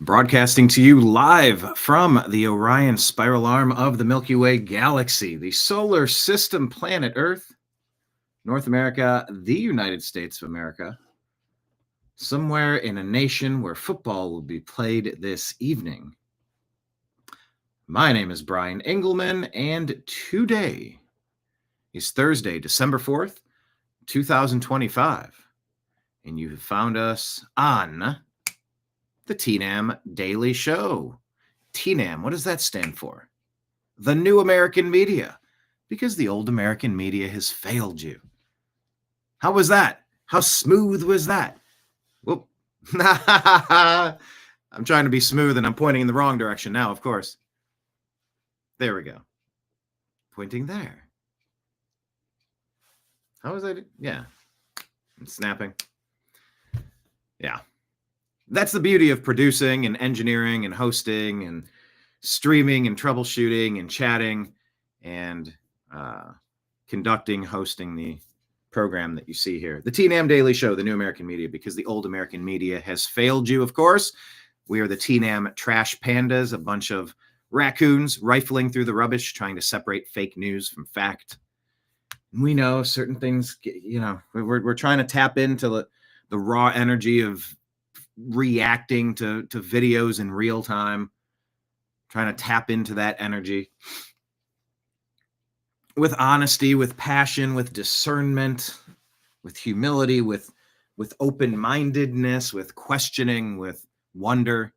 Broadcasting to you live from the Orion spiral arm of the Milky Way galaxy, the solar system, planet Earth, North America, the United States of America, somewhere in a nation where football will be played this evening. My name is Brian Engelman, and today is Thursday, December 4th, 2025, and you have found us on the TNAM Daily Show. TNAM, what does that stand for? The New American Media, because the old American media has failed you. How was that? How smooth was that? Whoop. I'm trying to be smooth and I'm pointing in the wrong direction now, of course. There we go. Pointing there. How was that? Yeah. I'm snapping. Yeah. That's the beauty of producing and engineering and hosting and streaming and troubleshooting and chatting and hosting the program that you see here. The TNAM Daily Show, the New American Media, because the old American media has failed you, of course. We are the TNAM Trash Pandas, a bunch of raccoons rifling through the rubbish, trying to separate fake news from fact. We know certain things, we're trying to tap into the raw energy of reacting to videos in real time, trying to tap into that energy with honesty, with passion, with discernment, with humility, with open-mindedness, with questioning, with wonder,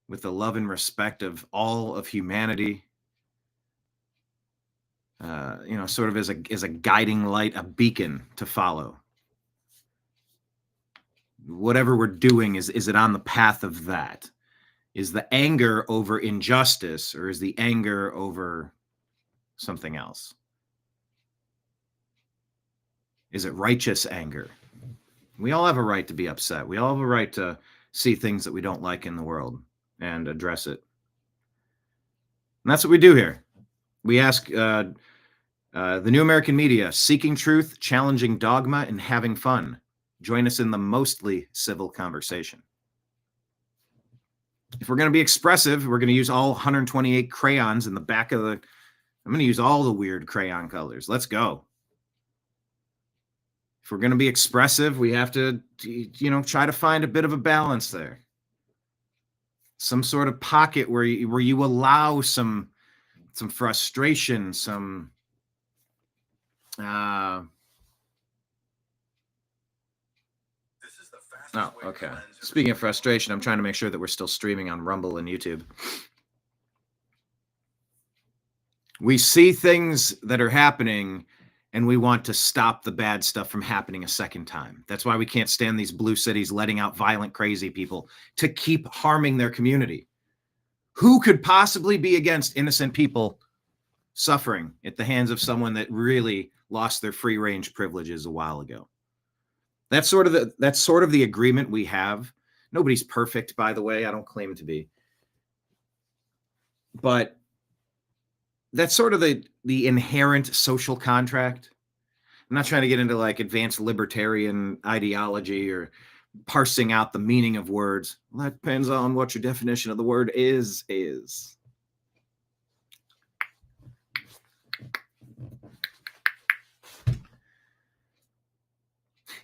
with the love and respect of all of humanity, sort of as a guiding light, a beacon to follow. Whatever we're doing, is it on the path of that? Is the anger over injustice, or is the anger over something else? Is it righteous anger? We all have a right to be upset. We all have a right to see things that we don't like in the world and address it. And that's what we do here. We ask the New American Media, seeking truth, challenging dogma, and having fun. Join us in the mostly civil conversation. If we're going to be expressive, we're going to use all 128 crayons in the back of the... I'm going to use all the weird crayon colors. Let's go. If we're going to be expressive, we have to, try to find a bit of a balance there. Some sort of pocket where you allow some frustration, some... Oh, okay. Speaking of frustration, I'm trying to make sure that we're still streaming on Rumble and YouTube. We see things that are happening, and we want to stop the bad stuff from happening a second time. That's why we can't stand these blue cities letting out violent, crazy people to keep harming their community. Who could possibly be against innocent people suffering at the hands of someone that really lost their free-range privileges a while ago? That's sort of the agreement we have. Nobody's perfect, by the way. I don't claim to be. But that's sort of the inherent social contract. I'm not trying to get into like advanced libertarian ideology or parsing out the meaning of words. Well, that depends on what your definition of the word is.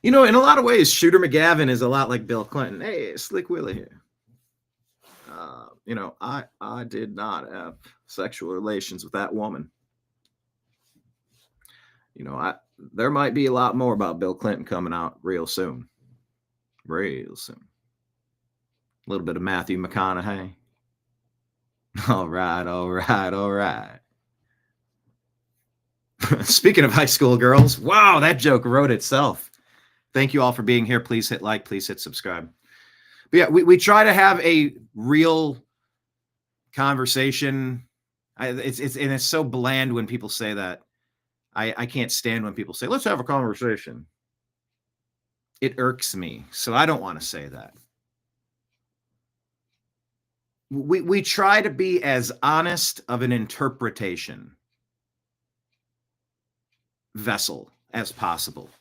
In a lot of ways, Shooter McGavin is a lot like Bill Clinton. Hey, Slick Willie here. I did not have sexual relations with that woman. There might be a lot more about Bill Clinton coming out real soon. Real soon. A little bit of Matthew McConaughey. All right. Speaking of high school girls, wow, that joke wrote itself. Thank you all for being here. Please hit like, please hit subscribe. But yeah, we try to have a real conversation. It's so bland when people say that. I can't stand when people say, let's have a conversation. It irks me. So I don't want to say that. We try to be as honest of an interpretation vessel as possible.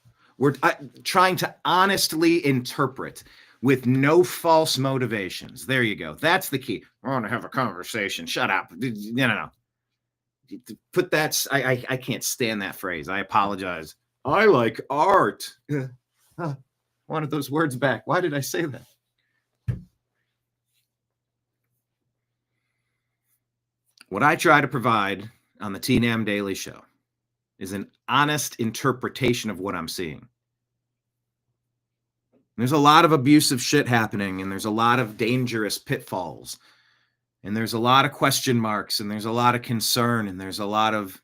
We're trying to honestly interpret. with no false motivations. There you go. That's the key. I want to have a conversation. Shut up. No. Put that. I can't stand that phrase. I apologize. I like art. Wanted those words back. Why did I say that? What I try to provide on the TNAM Daily Show is an honest interpretation of what I'm seeing. There's a lot of abusive shit happening, and there's a lot of dangerous pitfalls, and there's a lot of question marks, and there's a lot of concern, and there's a lot of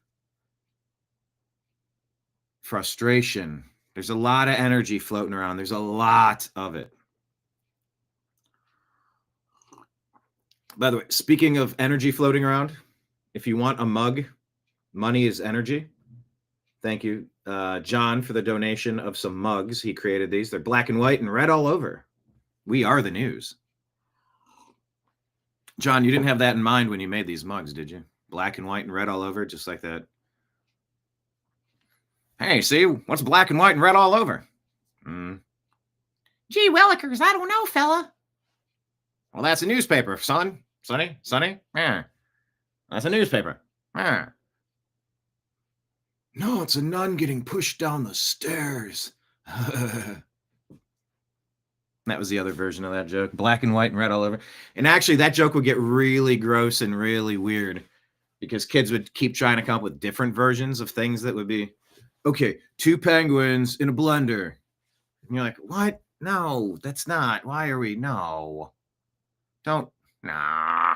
frustration. There's a lot of energy floating around. There's a lot of it. By the way, speaking of energy floating around, if you want a mug, money is energy. Thank you, John, for the donation of some mugs. He created these. They're black and white and red all over. We are the news. John, you didn't have that in mind when you made these mugs, did you? Black and white and red all over, just like that. Hey, see, what's black and white and red all over? Gee willikers, I don't know, fella. Well, that's a newspaper, son. Sonny? Yeah. That's a newspaper. Yeah. No, it's a nun getting pushed down the stairs. That was the other version of that joke. Black and white and red all over. And actually, that joke would get really gross and really weird because kids would keep trying to come up with different versions of things that would be, okay, 2 penguins in a blender. And you're like, what? No, that's not. Why are we? No. Don't. Nah.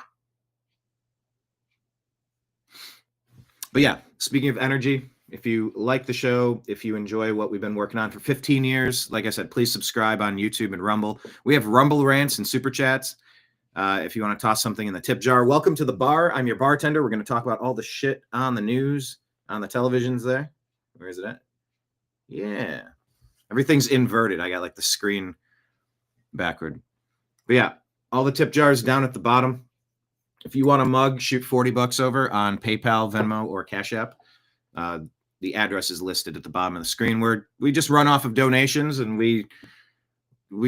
But yeah, speaking of energy, if you like the show, if you enjoy what we've been working on for 15 years, like I said, please subscribe on YouTube and Rumble. We have Rumble rants and super chats. If you want to toss something in the tip jar, welcome to the bar. I'm your bartender. We're going to talk about all the shit on the news, on the televisions there. Where is it at? Yeah. Everything's inverted. I got like the screen backward. But yeah, all the tip jars down at the bottom. If you want a mug, shoot $40 over on PayPal, Venmo, or Cash App. The address is listed at the bottom of the screen. We just run off of donations, and we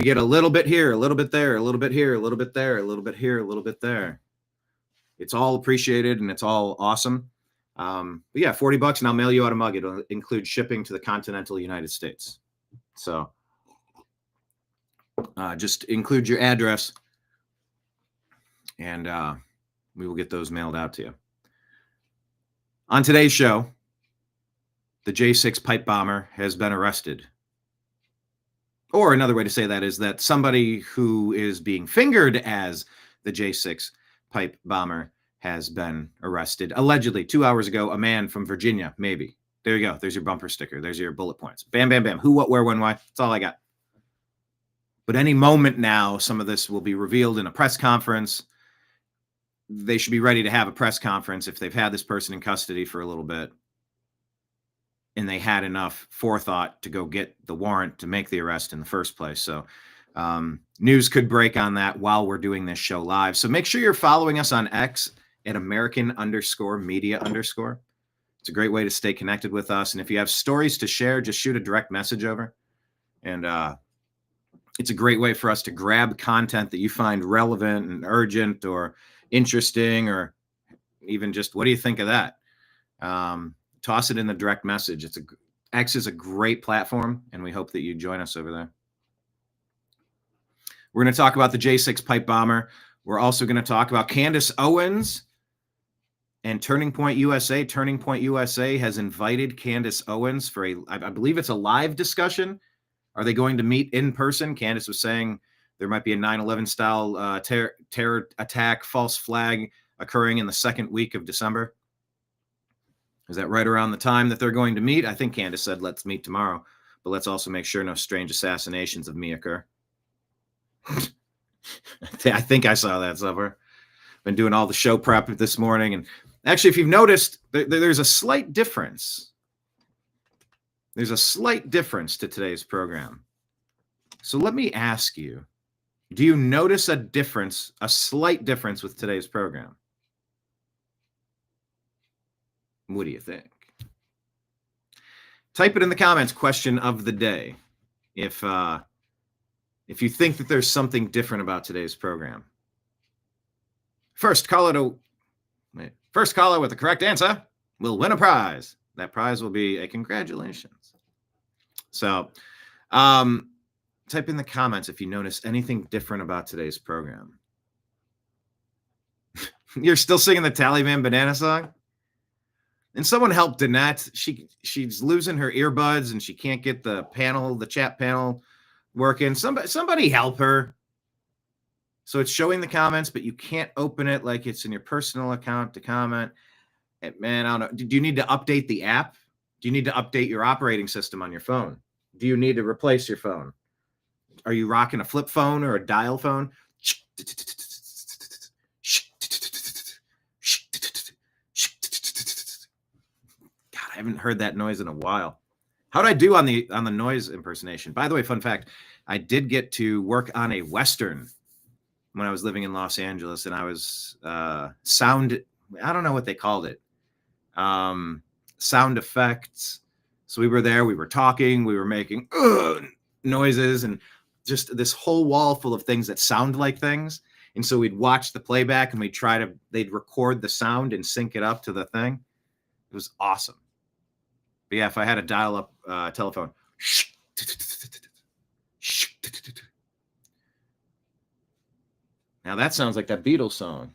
get a little bit here, a little bit there, a little bit here, a little bit there, a little bit here, a little bit there. It's all appreciated, and it's all awesome. But yeah, $40, and I'll mail you out a mug. It'll include shipping to the continental United States. So just include your address, and we will get those mailed out to you. On today's show, the J6 pipe bomber has been arrested. Or another way to say that is that somebody who is being fingered as the J6 pipe bomber has been arrested. Allegedly, 2 hours ago, a man from Virginia, maybe. There you go. There's your bumper sticker. There's your bullet points. Bam, bam, bam. Who, what, where, when, why. That's all I got. But any moment now, some of this will be revealed in a press conference. They should be ready to have a press conference if they've had this person in custody for a little bit and they had enough forethought to go get the warrant to make the arrest in the first place. So news could break on that while we're doing this show live. So make sure you're following us on X at American_media_. It's a great way to stay connected with us. And if you have stories to share, just shoot a direct message over. And it's a great way for us to grab content that you find relevant and urgent or interesting, or even just, what do you think of that? Toss it in the direct message. X is a great platform, and we hope that you join us over there. We're going to talk about the J6 pipe bomber. We're also going to talk about Candace Owens and Turning Point USA. Turning Point USA has invited Candace Owens for I believe it's a live discussion. Are they going to meet in person? Candace was saying there might be a 9/11 style terror attack, false flag occurring in the second week of December. Is that right around the time that they're going to meet? I think Candace said, let's meet tomorrow, but let's also make sure no strange assassinations of me occur. I think I saw that somewhere. Been doing all the show prep this morning. And actually, if you've noticed, there's a slight difference. There's a slight difference to today's program. So let me ask you, do you notice a slight difference with today's program? What do you think? Type it in the comments, question of the day. If if you think that there's something different about today's program. First caller with the correct answer will win a prize. That prize will be a congratulations. So type in the comments if you notice anything different about today's program. You're still singing the Taliban Banana song? And someone help Danette. She's losing her earbuds and she can't get the chat panel working. Somebody help her. So it's showing the comments, but you can't open it like it's in your personal account to comment. And man, I don't know. Do you need to update the app? Do you need to update your operating system on your phone? Do you need to replace your phone? Are you rocking a flip phone or a dial phone? God, I haven't heard that noise in a while. How'd I do on the noise impersonation? By the way, fun fact, I did get to work on a Western when I was living in Los Angeles, and I was sound, I don't know what they called it, sound effects. So we were there, we were talking, we were making noises, and just this whole wall full of things that sound like things. And so we'd watch the playback and they'd record the sound and sync it up to the thing. It was awesome. But yeah, if I had a dial-up telephone, now that sounds like that Beatles song.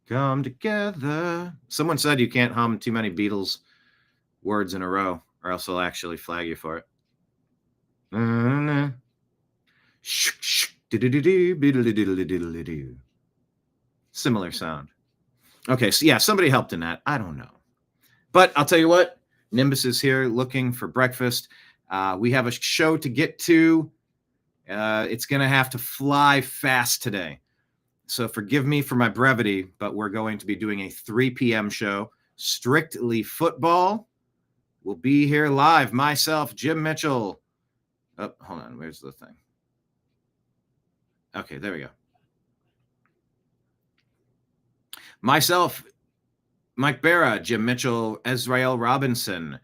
Come together. Someone said you can't hum too many Beatles words in a row, or else they'll actually flag you for it. Similar sound. Okay, so yeah, somebody helped in that. I don't know. But I'll tell you what, Nimbus is here looking for breakfast. We have a show to get to. It's going to have to fly fast today. So forgive me for my brevity, but we're going to be doing a 3 p.m. show, strictly football. We'll be here live. Myself, Jim Mitchell. Oh, hold on. Where's the thing? Okay, there we go. Myself, Mike Barra, Jim Mitchell, Ezrael Robinson.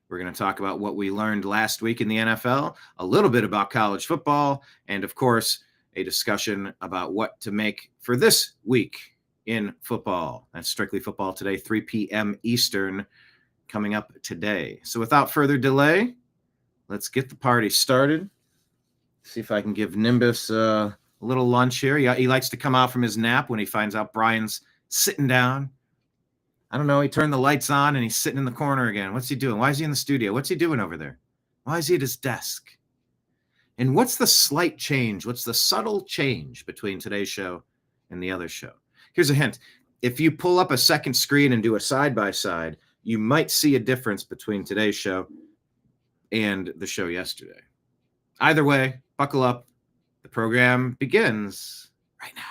We're going to talk about what we learned last week in the NFL, a little bit about college football, and of course, a discussion about what to make for this week in football. That's Strictly Football today, 3 p.m. Eastern, coming up today. So without further delay, let's get the party started. See if I can give Nimbus a little lunch here. He likes to come out from his nap when he finds out Brian's sitting down. I don't know. He turned the lights on and he's sitting in the corner again. What's he doing? Why is he in the studio? What's he doing over there? Why is he at his desk? And what's the slight change? What's the subtle change between today's show and the other show? Here's a hint. If you pull up a second screen and do a side-by-side, you might see a difference between today's show and the show yesterday. Either way, buckle up. The program begins right now.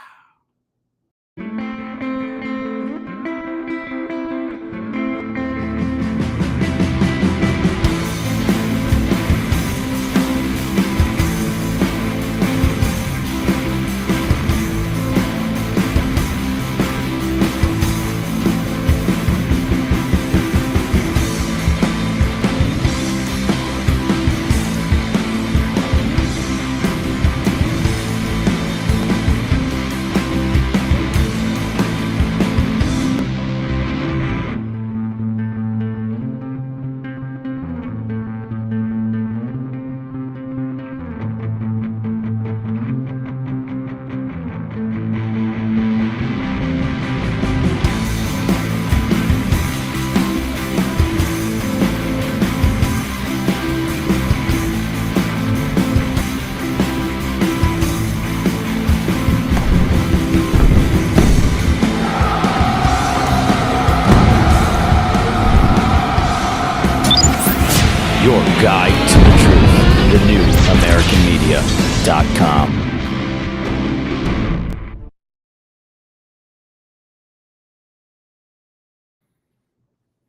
Your guide to the truth. TheNewAmericanMedia.com.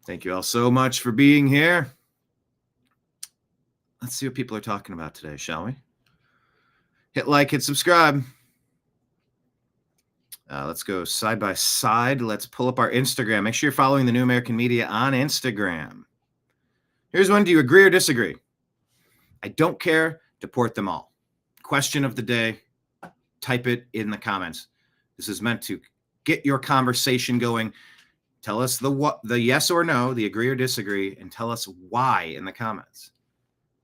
Thank you all so much for being here. Let's see what people are talking about today, shall we? Hit like, hit subscribe. Let's go side by side. Let's pull up our Instagram. Make sure you're following the New American Media on Instagram. Here's one. Do you agree or disagree? I don't care. Deport them all. question of the day, type it in the comments. This is meant to get your conversation going. Tell us the yes or no, the agree or disagree, and tell us why in the comments.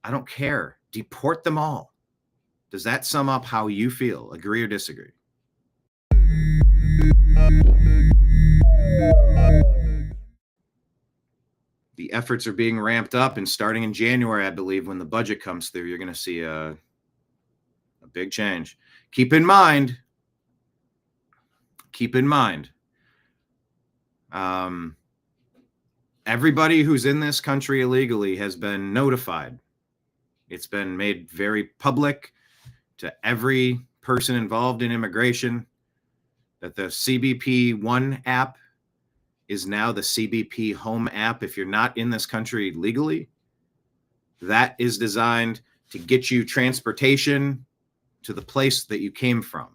I don't care. Deport them all. Does that sum up how you feel? Agree or disagree? The efforts are being ramped up, and starting in January, I believe, when the budget comes through, you're going to see a big change. Keep in mind, everybody who's in this country illegally has been notified. It's been made very public to every person involved in immigration that the CBP One app is now the CBP Home app. If you're not in this country legally, that is designed to get you transportation to the place that you came from.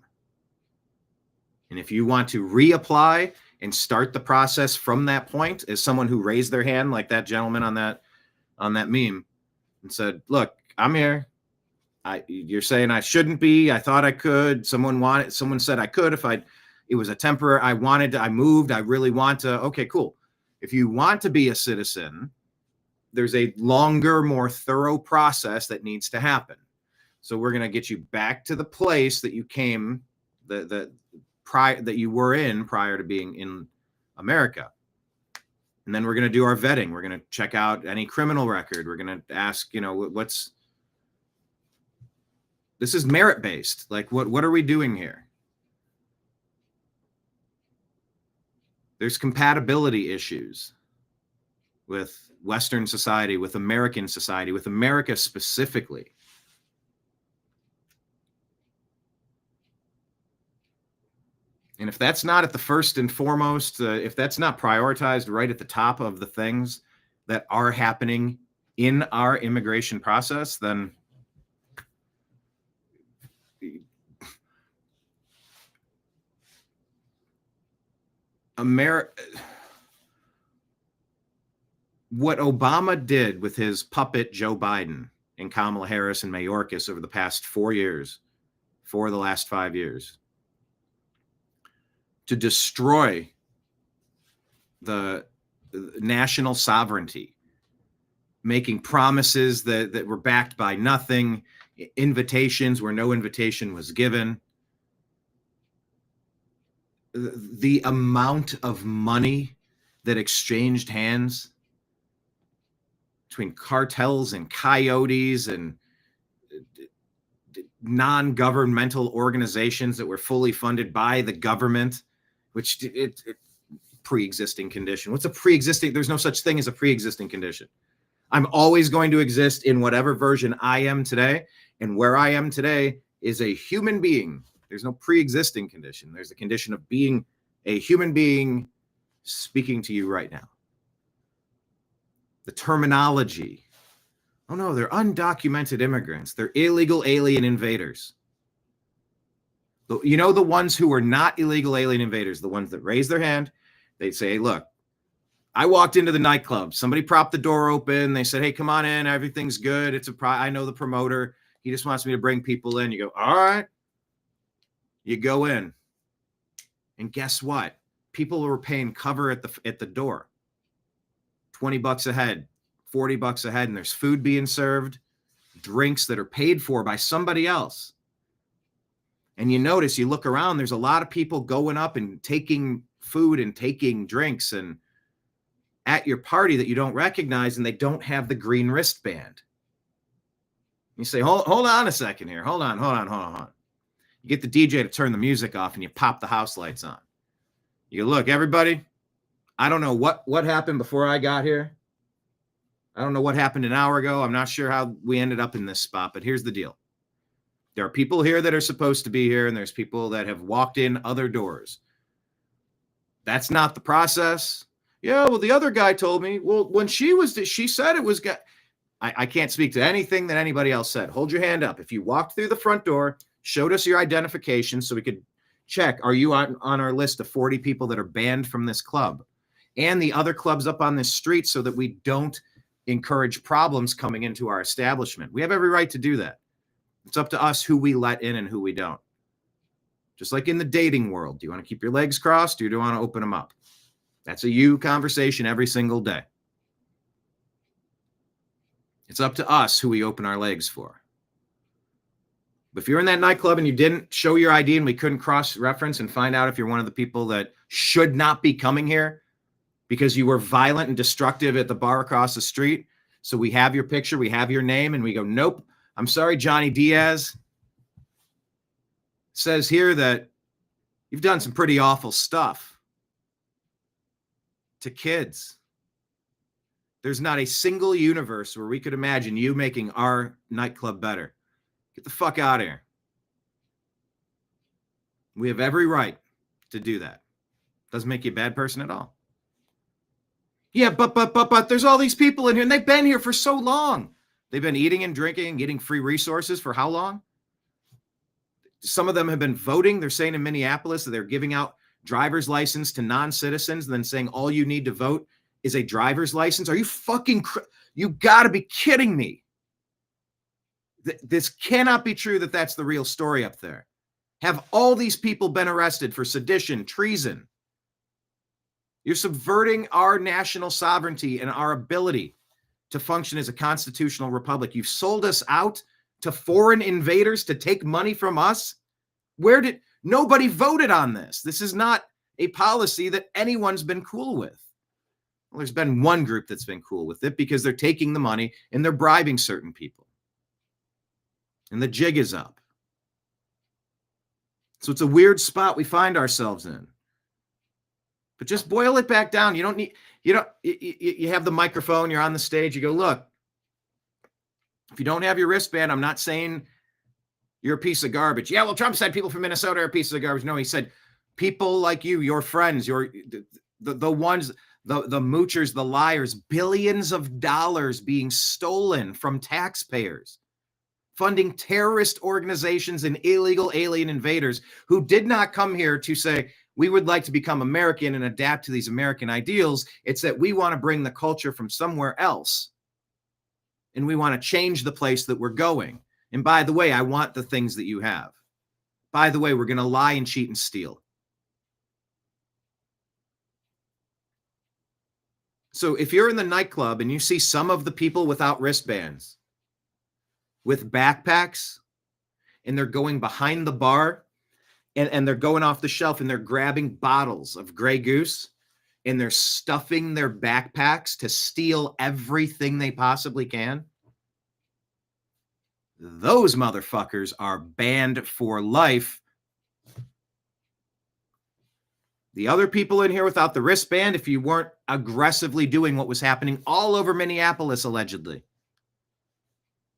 And if you want to reapply and start the process from that point, as someone who raised their hand, like that gentleman on that meme, and said, look, I'm here. You're saying I shouldn't be. I thought I could. Someone said I could if it was a temporary, I moved. I really want to. Okay, cool. If you want to be a citizen, there's a longer, more thorough process that needs to happen. So we're going to get you back to the place that you came, that you were in prior to being in America. And then we're going to do our vetting. We're going to check out any criminal record. We're going to ask, this is merit-based. Like, what are we doing here? There's compatibility issues with Western society, with American society, with America specifically. And if that's not at the first and foremost, if that's not prioritized right at the top of the things that are happening in our immigration process, then what Obama did with his puppet Joe Biden and Kamala Harris and Mayorkas over the past 4 years, for the last 5 years, to destroy the national sovereignty, making promises that were backed by nothing, invitations where no invitation was given. The amount of money that exchanged hands between cartels and coyotes and non-governmental organizations that were fully funded by the government, which it pre-existing condition. What's a pre-existing? There's no such thing as a pre-existing condition. I'm always going to exist in whatever version I am today, and where I am today is a human being. There's no pre-existing condition. There's the condition of being a human being speaking to you right now. The terminology. Oh no, they're undocumented immigrants. They're illegal alien invaders. You know, the ones who are not illegal alien invaders, the ones that raise their hand, they say, look, I walked into the nightclub. Somebody propped the door open. They said, hey, come on in. Everything's good. I know the promoter. He just wants me to bring people in. You go, all right. You go in. And guess what? People were paying cover at the door. $20 a head, $40 a head, and there's food being served, drinks that are paid for by somebody else. And you notice, you look around, there's a lot of people going up and taking food and taking drinks and at your party that you don't recognize, and they don't have the green wristband. You say, hold on a second here. Hold on. You get the DJ to turn the music off and you pop the house lights on. You go, look, everybody, I don't know what happened before I got here. I don't know what happened an hour ago. I'm not sure how we ended up in this spot, but here's the deal. There are people here that are supposed to be here, and there's people that have walked in other doors. That's not the process. Yeah, well, the other guy told me. Well, when she said it was. I can't speak to anything that anybody else said. Hold your hand up. If you walked through the front door, showed us your identification so we could check, are you on our list of 40 people that are banned from this club and the other clubs up on this street, so that we don't encourage problems coming into our establishment? We have every right to do that. It's up to us who we let in and who we don't. Just like in the dating world. Do you want to keep your legs crossed or do you want to open them up? That's a you conversation every single day. It's up to us who we open our legs for. But if you're in that nightclub and you didn't show your ID and we couldn't cross-reference and find out if you're one of the people that should not be coming here because you were violent and destructive at the bar across the street, so we have your picture, we have your name, and we go, nope, I'm sorry, Johnny Diaz. Says here that you've done some pretty awful stuff to kids. There's not a single universe where we could imagine you making our nightclub better. Get the fuck out of here. We have every right to do that. Doesn't make you a bad person at all. Yeah, but there's all these people in here and they've been here for so long. They've been eating and drinking and getting free resources for how long? Some of them have been voting. They're saying in Minneapolis that they're giving out driver's license to non-citizens and then saying all you need to vote is a driver's license. Are you fucking, you gotta be kidding me. This cannot be true that that's the real story up there. Have all these people been arrested for sedition, treason? You're subverting our national sovereignty and our ability to function as a constitutional republic. You've sold us out to foreign invaders to take money from us. Nobody voted on this. This is not a policy that anyone's been cool with. Well, there's been one group that's been cool with it because they're taking the money and they're bribing certain people. And the jig is up. So it's a weird spot we find ourselves in. But just boil it back down. You have the microphone, you're on the stage, you go, look, if you don't have your wristband, I'm not saying you're a piece of garbage. Yeah, well, Trump said people from Minnesota are a piece of garbage. No, he said people like you, your friends, the ones, the moochers, the liars, billions of dollars being stolen from taxpayers, funding terrorist organizations and illegal alien invaders who did not come here to say, we would like to become American and adapt to these American ideals. It's that we want to bring the culture from somewhere else. And we want to change the place that we're going. And by the way, I want the things that you have. By the way, we're going to lie and cheat and steal. So if you're in the nightclub and you see some of the people without wristbands, with backpacks, and they're going behind the bar, and they're going off the shelf and they're grabbing bottles of Grey Goose, and they're stuffing their backpacks to steal everything they possibly can, those motherfuckers are banned for life. The other people in here without the wristband, if you weren't aggressively doing what was happening all over Minneapolis, allegedly.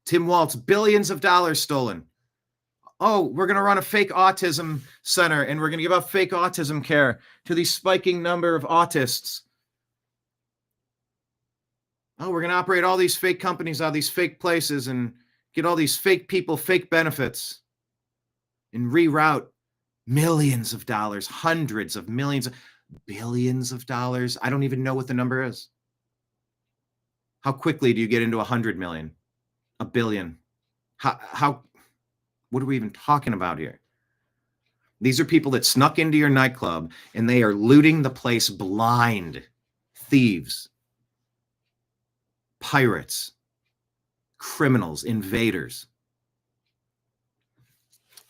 Tim Walz, billions of dollars stolen. Oh, we're going to run a fake autism center and we're going to give out fake autism care to the spiking number of autists. Oh, we're going to operate all these fake companies out of these fake places and get all these fake people, fake benefits, and reroute millions of dollars, hundreds of millions, billions of dollars. I don't even know what the number is. How quickly do you get into 100 million, a billion? How, what are we even talking about here? These are people that snuck into your nightclub and they are looting the place blind. Thieves, pirates, criminals, invaders.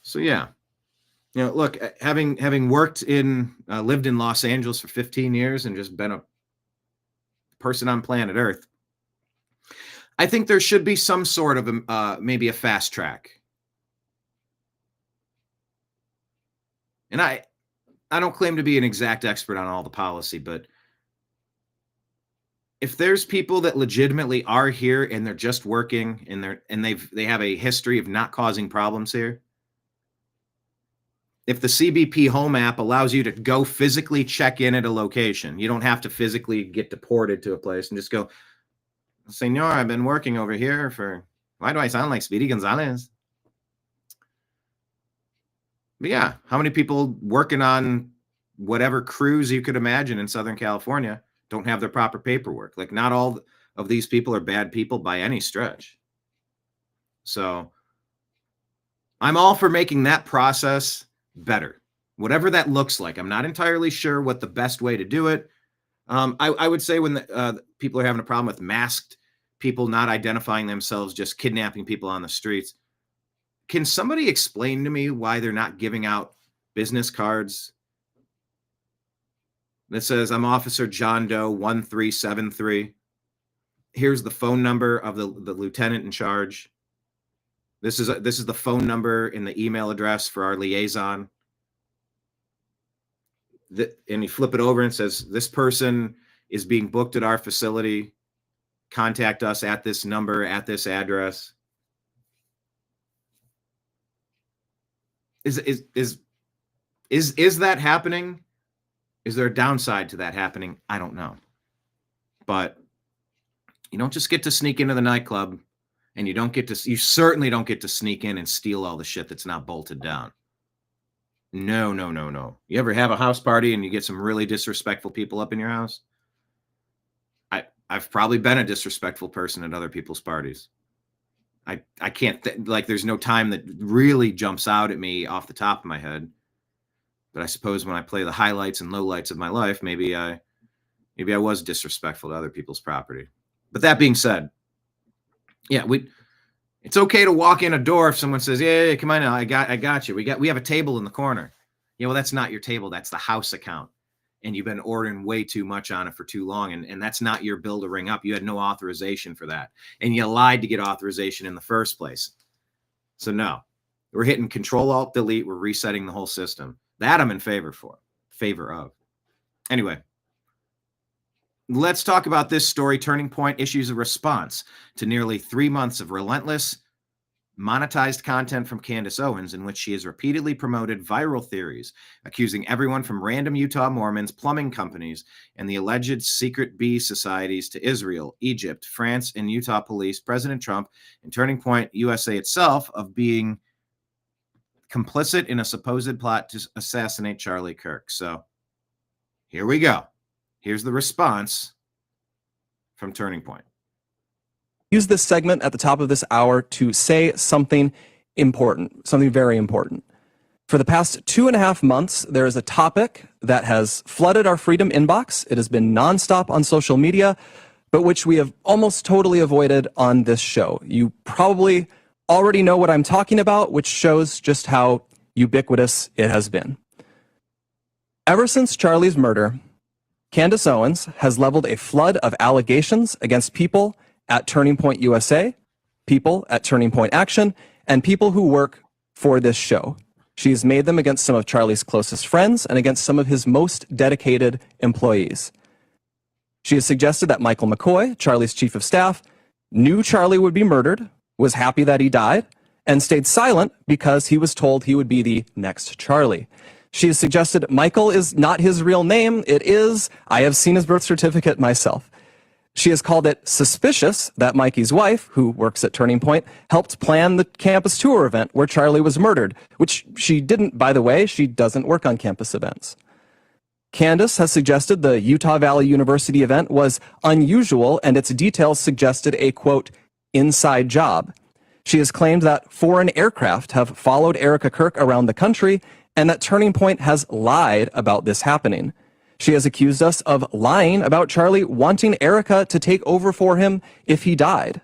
So yeah, look, having worked lived in Los Angeles for 15 years and just been a person on planet Earth, I think there should be some sort of maybe a fast track. And I don't claim to be an exact expert on all the policy, but if there's people that legitimately are here and they're just working and they have a history of not causing problems here, if the CBP Home app allows you to go physically check in at a location, you don't have to physically get deported to a place and just go, Senor, I've been working over here for, why do I sound like Speedy Gonzalez? But yeah, how many people working on whatever cruise you could imagine in Southern California don't have their proper paperwork? Like, not all of these people are bad people by any stretch. So I'm all for making that process better, whatever that looks like. I'm not entirely sure what the best way to do it. I would say when people are having a problem with masked people not identifying themselves, just kidnapping people on the streets, can somebody explain to me why they're not giving out business cards that says, I'm Officer John Doe 1373. Here's the phone number of the lieutenant in charge. This is the phone number and the email address for our liaison. And you flip it over and it says, this person is being booked at our facility. Contact us at this number, at this address. Is that happening? Is there a downside to that happening? I don't know. But you don't just get to sneak into the nightclub, and you certainly don't get to sneak in and steal all the shit that's not bolted down. No. You ever have a house party and you get some really disrespectful people up in your house? I've probably been a disrespectful person at other people's parties. I can't, there's no time that really jumps out at me off the top of my head. But I suppose when I play the highlights and lowlights of my life, maybe I was disrespectful to other people's property. But that being said, yeah, it's okay to walk in a door if someone says, yeah, come on now, I got you. We have a table in the corner. Yeah, well, that's not your table. That's the house account. And you've been ordering way too much on it for too long. And that's not your bill to ring up. You had no authorization for that. And you lied to get authorization in the first place. So no, we're hitting Control-Alt-Delete. We're resetting the whole system. That I'm in favor of. Anyway, let's talk about this story. Turning Point issues a response to nearly 3 months of relentless monetized content from Candace Owens, in which she has repeatedly promoted viral theories, accusing everyone from random Utah Mormons, plumbing companies, and the alleged secret bee societies to Israel, Egypt, France, and Utah police, President Trump, and Turning Point USA itself of being complicit in a supposed plot to assassinate Charlie Kirk. So here we go. Here's the response from Turning Point. Use this segment at the top of this hour to say something important, something very important. For the past 2.5 months, there is a topic that has flooded our freedom inbox. It has been nonstop on social media, but which we have almost totally avoided on this show. You probably already know what I'm talking about, which shows just how ubiquitous it has been. Ever since Charlie's murder, Candace Owens has leveled a flood of allegations against people at Turning Point USA, people at Turning Point Action, and people who work for this show. She has made them against some of Charlie's closest friends and against some of his most dedicated employees. She has suggested that Michael McCoy, Charlie's chief of staff, knew Charlie would be murdered, was happy that he died, and stayed silent because he was told he would be the next Charlie. She has suggested Michael is not his real name. It is. I have seen his birth certificate myself. She has called it suspicious that Mikey's wife, who works at Turning Point, helped plan the campus tour event where Charlie was murdered, which she didn't, by the way. She doesn't work on campus events. Candace has suggested the Utah Valley University event was unusual and its details suggested a, quote, inside job. She has claimed that foreign aircraft have followed Erica Kirk around the country and that Turning Point has lied about this happening. She has accused us of lying about Charlie wanting Erica to take over for him if he died.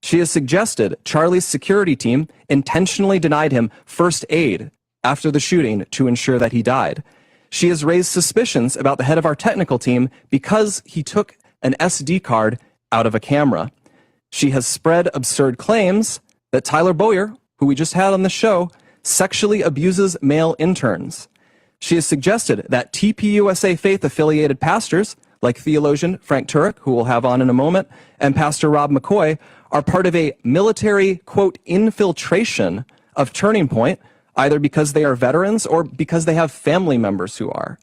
She has suggested Charlie's security team intentionally denied him first aid after the shooting to ensure that he died. She has raised suspicions about the head of our technical team because he took an SD card out of a camera. She has spread absurd claims that Tyler Boyer, who we just had on the show, sexually abuses male interns. She has suggested that TPUSA faith-affiliated pastors, like theologian Frank Turek, who we'll have on in a moment, and Pastor Rob McCoy, are part of a military, quote, infiltration of Turning Point, either because they are veterans or because they have family members who are.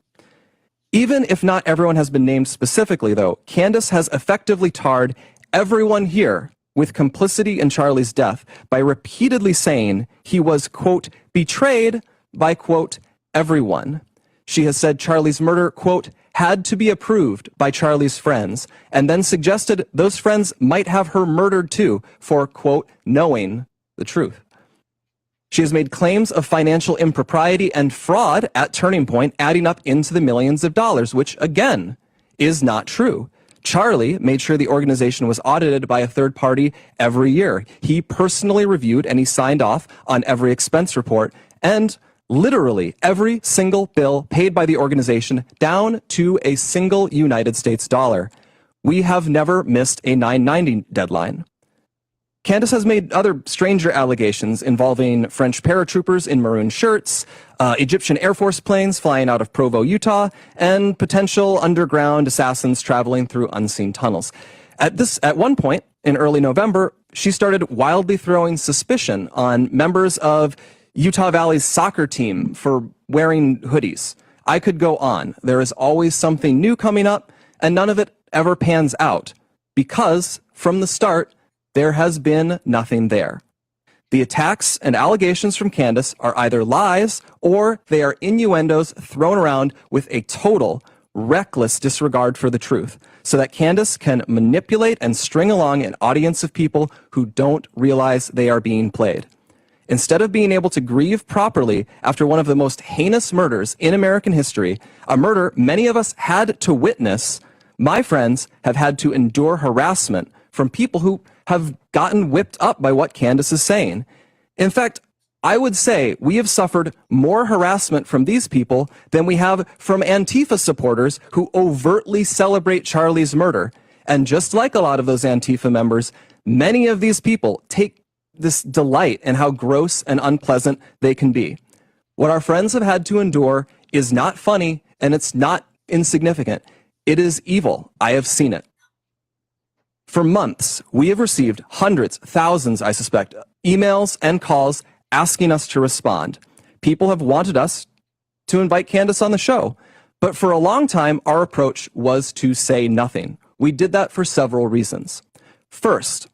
Even if not everyone has been named specifically, though, Candace has effectively tarred everyone here with complicity in Charlie's death by repeatedly saying he was, quote, betrayed by, quote, everyone. She has said Charlie's murder, quote, had to be approved by Charlie's friends, and then suggested those friends might have her murdered too for, quote, knowing the truth. She has made claims of financial impropriety and fraud at Turning Point, adding up into the millions of dollars, which, again, is not true. Charlie made sure the organization was audited by a third party every year. He personally reviewed and he signed off on every expense report, and literally every single bill paid by the organization, down to a single United States dollar. We have never missed a 990 deadline. Candace has made other stranger allegations involving French paratroopers in maroon shirts, Egyptian Air Force planes flying out of Provo, Utah, and potential underground assassins traveling through unseen tunnels. At one point in early November, she started wildly throwing suspicion on members of Utah Valley's soccer team for wearing hoodies. I could go on. There is always something new coming up, and none of it ever pans out because from the start, there has been nothing there. The attacks and allegations from Candace are either lies or they are innuendos thrown around with a total, reckless disregard for the truth, so that Candace can manipulate and string along an audience of people who don't realize they are being played. Instead of being able to grieve properly after one of the most heinous murders in American history, a murder many of us had to witness, my friends have had to endure harassment from people who have gotten whipped up by what Candace is saying. In fact, I would say we have suffered more harassment from these people than we have from Antifa supporters who overtly celebrate Charlie's murder. And just like a lot of those Antifa members, many of these people take this delight in how gross and unpleasant they can be. What our friends have had to endure is not funny, and it's not insignificant. It is evil. I have seen it. For months, we have received hundreds, thousands, I suspect, emails and calls asking us to respond. People have wanted us to invite Candace on the show, but for a long time, our approach was to say nothing. We did that for several reasons. First,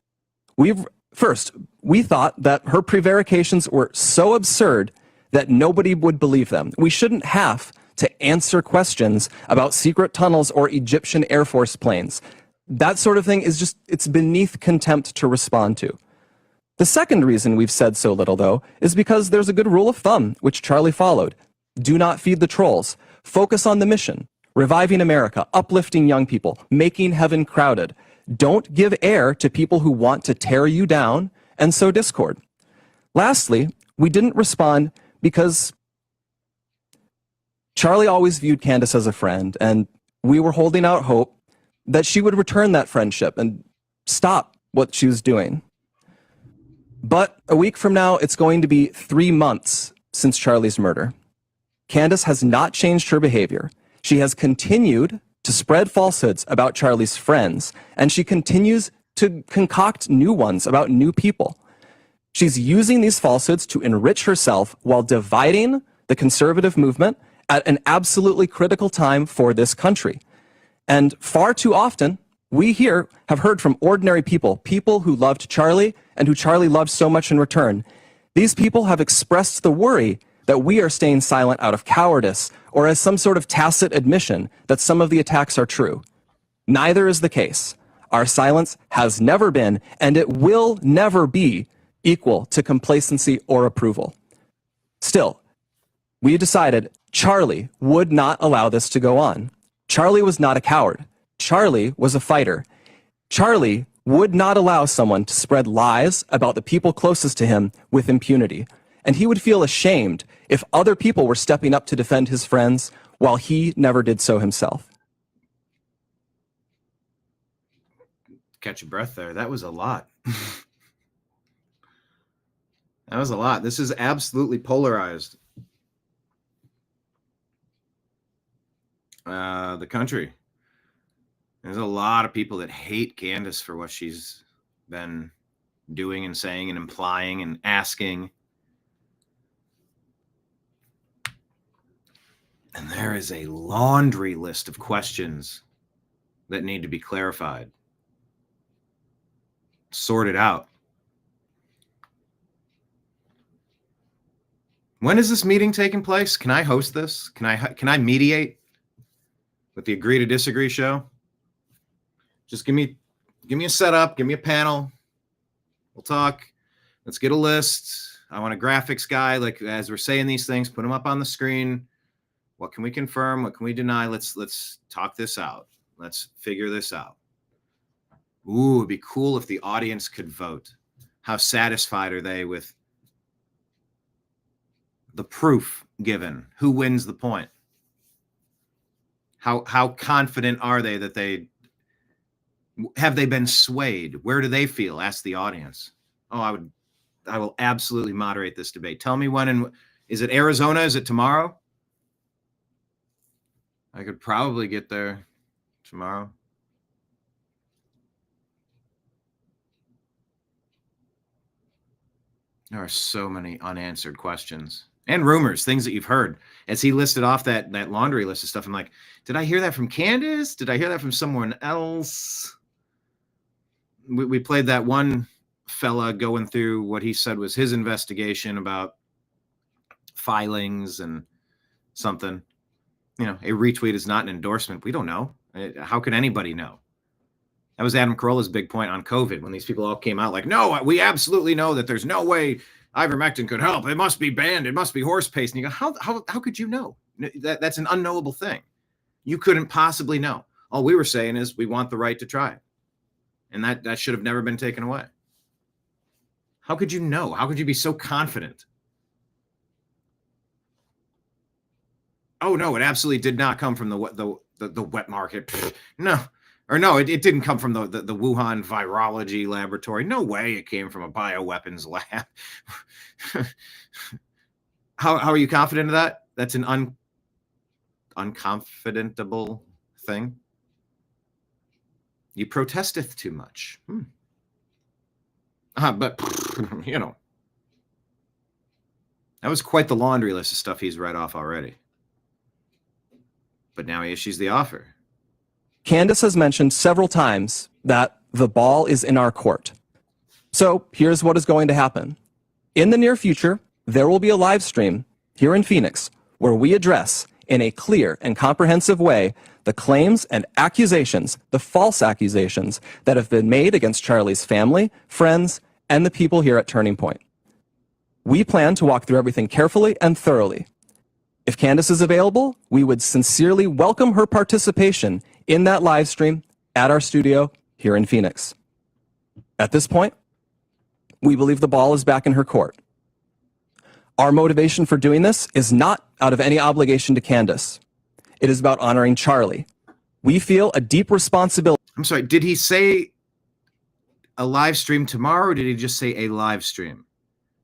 we thought that her prevarications were so absurd that nobody would believe them. We shouldn't have to answer questions about secret tunnels or Egyptian Air Force planes. That sort of thing is just, it's beneath contempt to respond to. The second reason we've said so little, though, is because there's a good rule of thumb, which Charlie followed. Do not feed the trolls. Focus on the mission. Reviving America, uplifting young people, making heaven crowded. Don't give air to people who want to tear you down and sow discord. Lastly, we didn't respond because Charlie always viewed Candace as a friend, and we were holding out hope that she would return that friendship and stop what she was doing. But a week from now, it's going to be 3 months since Charlie's murder. Candace has not changed her behavior. She has continued to spread falsehoods about Charlie's friends, and she continues to concoct new ones about new people. She's using these falsehoods to enrich herself while dividing the conservative movement at an absolutely critical time for this country. And far too often, we here have heard from ordinary people, people who loved Charlie and who Charlie loved so much in return. These people have expressed the worry that we are staying silent out of cowardice or as some sort of tacit admission that some of the attacks are true. Neither is the case. Our silence has never been, and it will never be, equal to complacency or approval. Still, we decided Charlie would not allow this to go on. Charlie was not a coward. Charlie was a fighter. Charlie would not allow someone to spread lies about the people closest to him with impunity. And he would feel ashamed if other people were stepping up to defend his friends while he never did so himself. Catch your breath there. That was a lot. That was a lot. This is absolutely polarized. The country. There's a lot of people that hate Candace for what she's been doing and saying and implying and asking. And there is a laundry list of questions that need to be clarified, sorted out. When is this meeting taking place? Can I host this? Can I mediate with the Agree to Disagree show? Just give me a setup, give me a panel. We'll talk. Let's get a list. I want a graphics guy. Like as we're saying these things, put them up on the screen. What can we confirm? What can we deny? Let's talk this out. Let's figure this out. Ooh, it'd be cool if the audience could vote. How satisfied are they with the proof given? Who wins the point? How confident are they that have they been swayed? Where do they feel? Ask the audience. Oh, I will absolutely moderate this debate. Tell me when, and is it Arizona? Is it tomorrow? I could probably get there tomorrow. There are so many unanswered questions and rumors, things that you've heard. As he listed off that laundry list of stuff, I'm like, did I hear that from Candace? Did I hear that from someone else? We played that one fella going through what he said was his investigation about filings and something. You know, a retweet is not an endorsement. We don't know. How could anybody know? That was Adam Carolla's big point on COVID when these people all came out like, no, we absolutely know that there's no way ivermectin could help. It must be banned. It must be horse paste. And you go, how could you know? That's an unknowable thing. You couldn't possibly know. All we were saying is we want the right to try it. And that should have never been taken away. How could you know? How could you be so confident? Oh, no, it absolutely did not come from the wet market. No. Or no, it didn't come from the Wuhan virology laboratory. No way it came from a bioweapons lab. How are you confident of that? That's an unconfidentable thing. You protesteth too much. But, you know, that was quite the laundry list of stuff he's read off already. But now he issues the offer. Candace has mentioned several times that the ball is in our court. So here's what is going to happen. In the near future, there will be a live stream here in Phoenix where we address in a clear and comprehensive way the claims and accusations, the false accusations that have been made against Charlie's family, friends, and the people here at Turning Point. We plan to walk through everything carefully and thoroughly. If Candace is available, we would sincerely welcome her participation in that live stream at our studio here in Phoenix. At this point, we believe the ball is back in her court. Our motivation for doing this is not out of any obligation to Candace. It is about honoring Charlie. We feel a deep responsibility. I'm sorry, did he say a live stream tomorrow, or did he just say a live stream?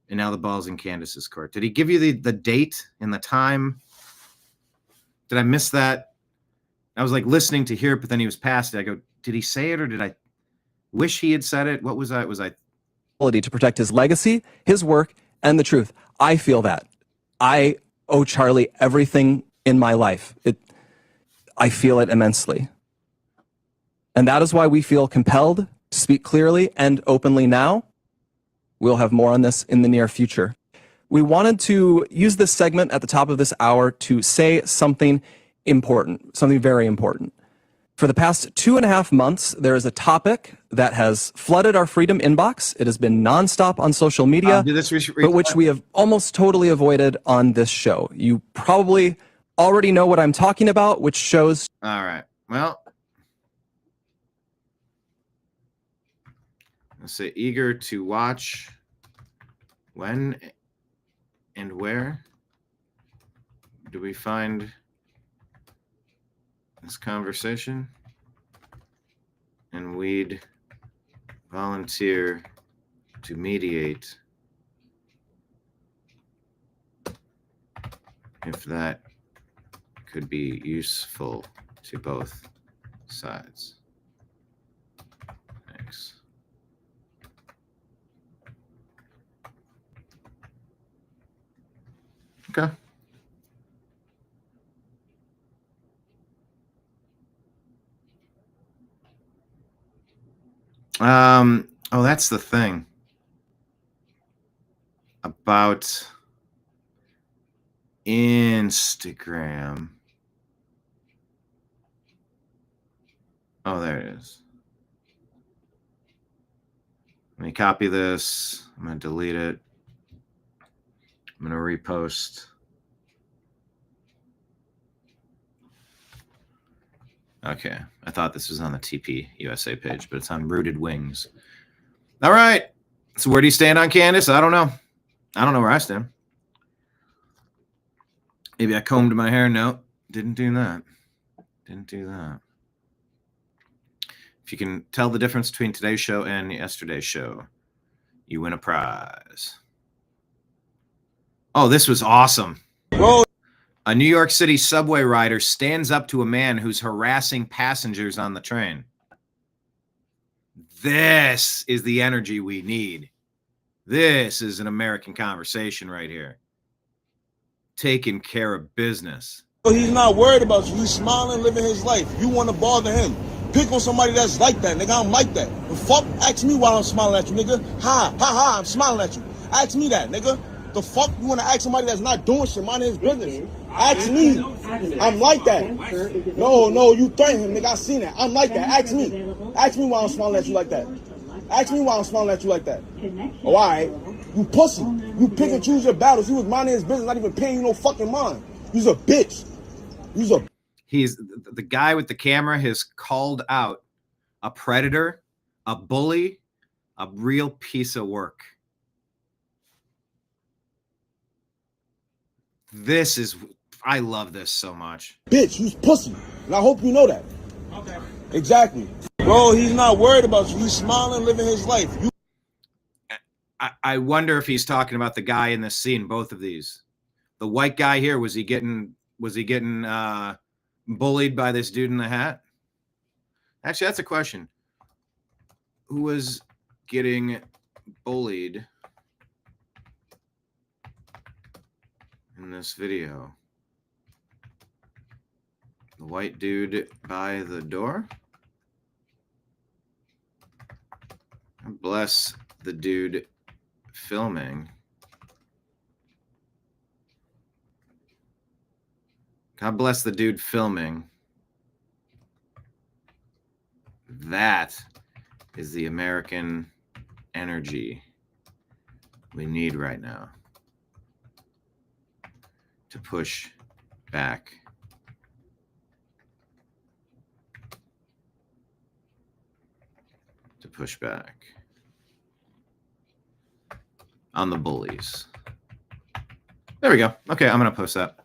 And now the ball's in Candace's court. Did he give you the date and the time? Did I miss that? I was like listening to hear it, but then he was past it. I go, did he say it, or did I wish he had said it? What was I? To protect his legacy, his work, and the truth. I feel that. I owe Charlie everything in my life. I feel it immensely. And that is why we feel compelled to speak clearly and openly now. We'll have more on this in the near future. We wanted to use this segment at the top of this hour to say something important, something very important. For the past 2.5 months, there is a topic that has flooded our freedom inbox. It has been nonstop on social media, but which we have almost totally avoided on this show. You probably already know what I'm talking about, which shows... All right. Well, let's say eager to watch. When and where do we find this conversation? And we'd volunteer to mediate if that could be useful to both sides. Thanks. Okay. Oh, that's the thing about Instagram. Oh, there it is. Let me copy this. I'm going to delete it. I'm going to repost. Okay. I thought this was on the TPUSA page, but it's on Rooted Wings. All right. So where do you stand on Candace? I don't know. I don't know where I stand. Maybe I combed my hair. No, didn't do that. Didn't do that. If you can tell the difference between today's show and yesterday's show, you win a prize. Oh, this was awesome. Bro. A New York City subway rider stands up to a man who's harassing passengers on the train. This is the energy we need. This is an American conversation right here. Taking care of business. He's not worried about you. He's smiling, living his life. You want to bother him. Pick on somebody that's like that, nigga. I'm like that. The fuck? Ask me why I'm smiling at you, nigga. Ha, I'm smiling at you. Ask me that, nigga. The fuck? You want to ask somebody that's not doing shit, minding his business? Ask me. I'm like that. No, you threaten him, nigga. I seen that. I'm like that. Ask me. Ask me why I'm smiling at you like that. Ask me why I'm smiling at you like that. Oh, all right. You pussy. You pick and choose your battles. He was minding his business, not even paying you no fucking mind. You's a bitch. He's the guy with the camera has called out a predator, a bully, a real piece of work. I love this so much. Bitch, you's pussy. And I hope you know that. Okay. Exactly. Bro, he's not worried about you. He's smiling, living his life. I wonder if he's talking about the guy in this scene, both of these. The white guy here, was he getting bullied by this dude in the hat? Actually, that's a question. Who was getting bullied in this video? The white dude by the door? Bless the dude filming. God bless the dude filming. That is the American energy we need right now to push back. To push back on the bullies. There we go. Okay, I'm going to post that.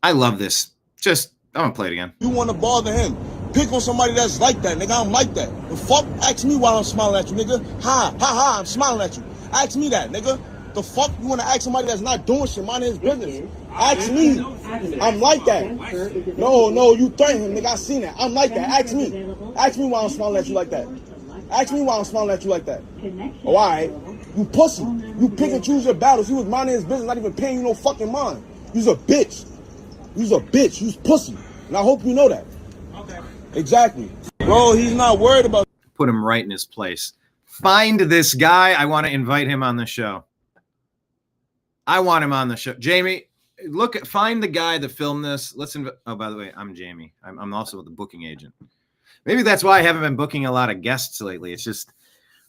I love this. I'm going to play it again. You want to bother him. Pick on somebody that's like that, nigga. I'm like that. The fuck? Ask me why I'm smiling at you, nigga. Ha, I'm smiling at you. Ask me that, nigga. The fuck? You want to ask somebody that's not doing shit, minding his business? Ask me. I'm like that. No, you threaten him, nigga. I seen that. I'm like that. Ask me. Ask me why I'm smiling at you like that. Ask me why I'm smiling at you like that. Oh, all right. You pussy. You pick and choose your battles. He was minding his business, not even paying you no fucking mind. You's a bitch. You's pussy. And I hope you know that. Okay. Exactly. Bro, he's not worried about. Put him right in his place. Find this guy. I want to invite him on the show. I want him on the show. Jamie, find the guy that filmed this. Oh, by the way, I'm Jamie. I'm also the booking agent. Maybe that's why I haven't been booking a lot of guests lately. It's just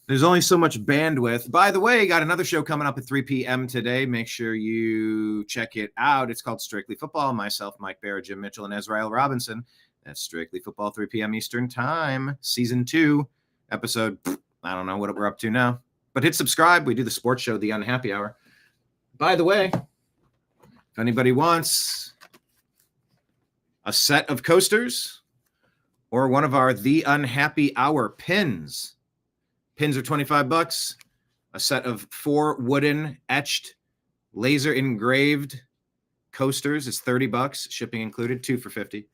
there's only so much bandwidth. By the way, got another show coming up at 3 p.m. today. Make sure you check it out. It's called Strictly Football. Myself, Mike Barrett, Jim Mitchell, and Ezrael Robinson. That's Strictly Football, 3 p.m. Eastern Time. Season 2, episode, I don't know what we're up to now. But hit subscribe. We do the sports show, The Unhappy Hour. By the way, if anybody wants a set of coasters or one of our The Unhappy Hour pins, pins are $25. A set of 4 wooden etched, laser engraved coasters is $30, shipping included, 2 for $50.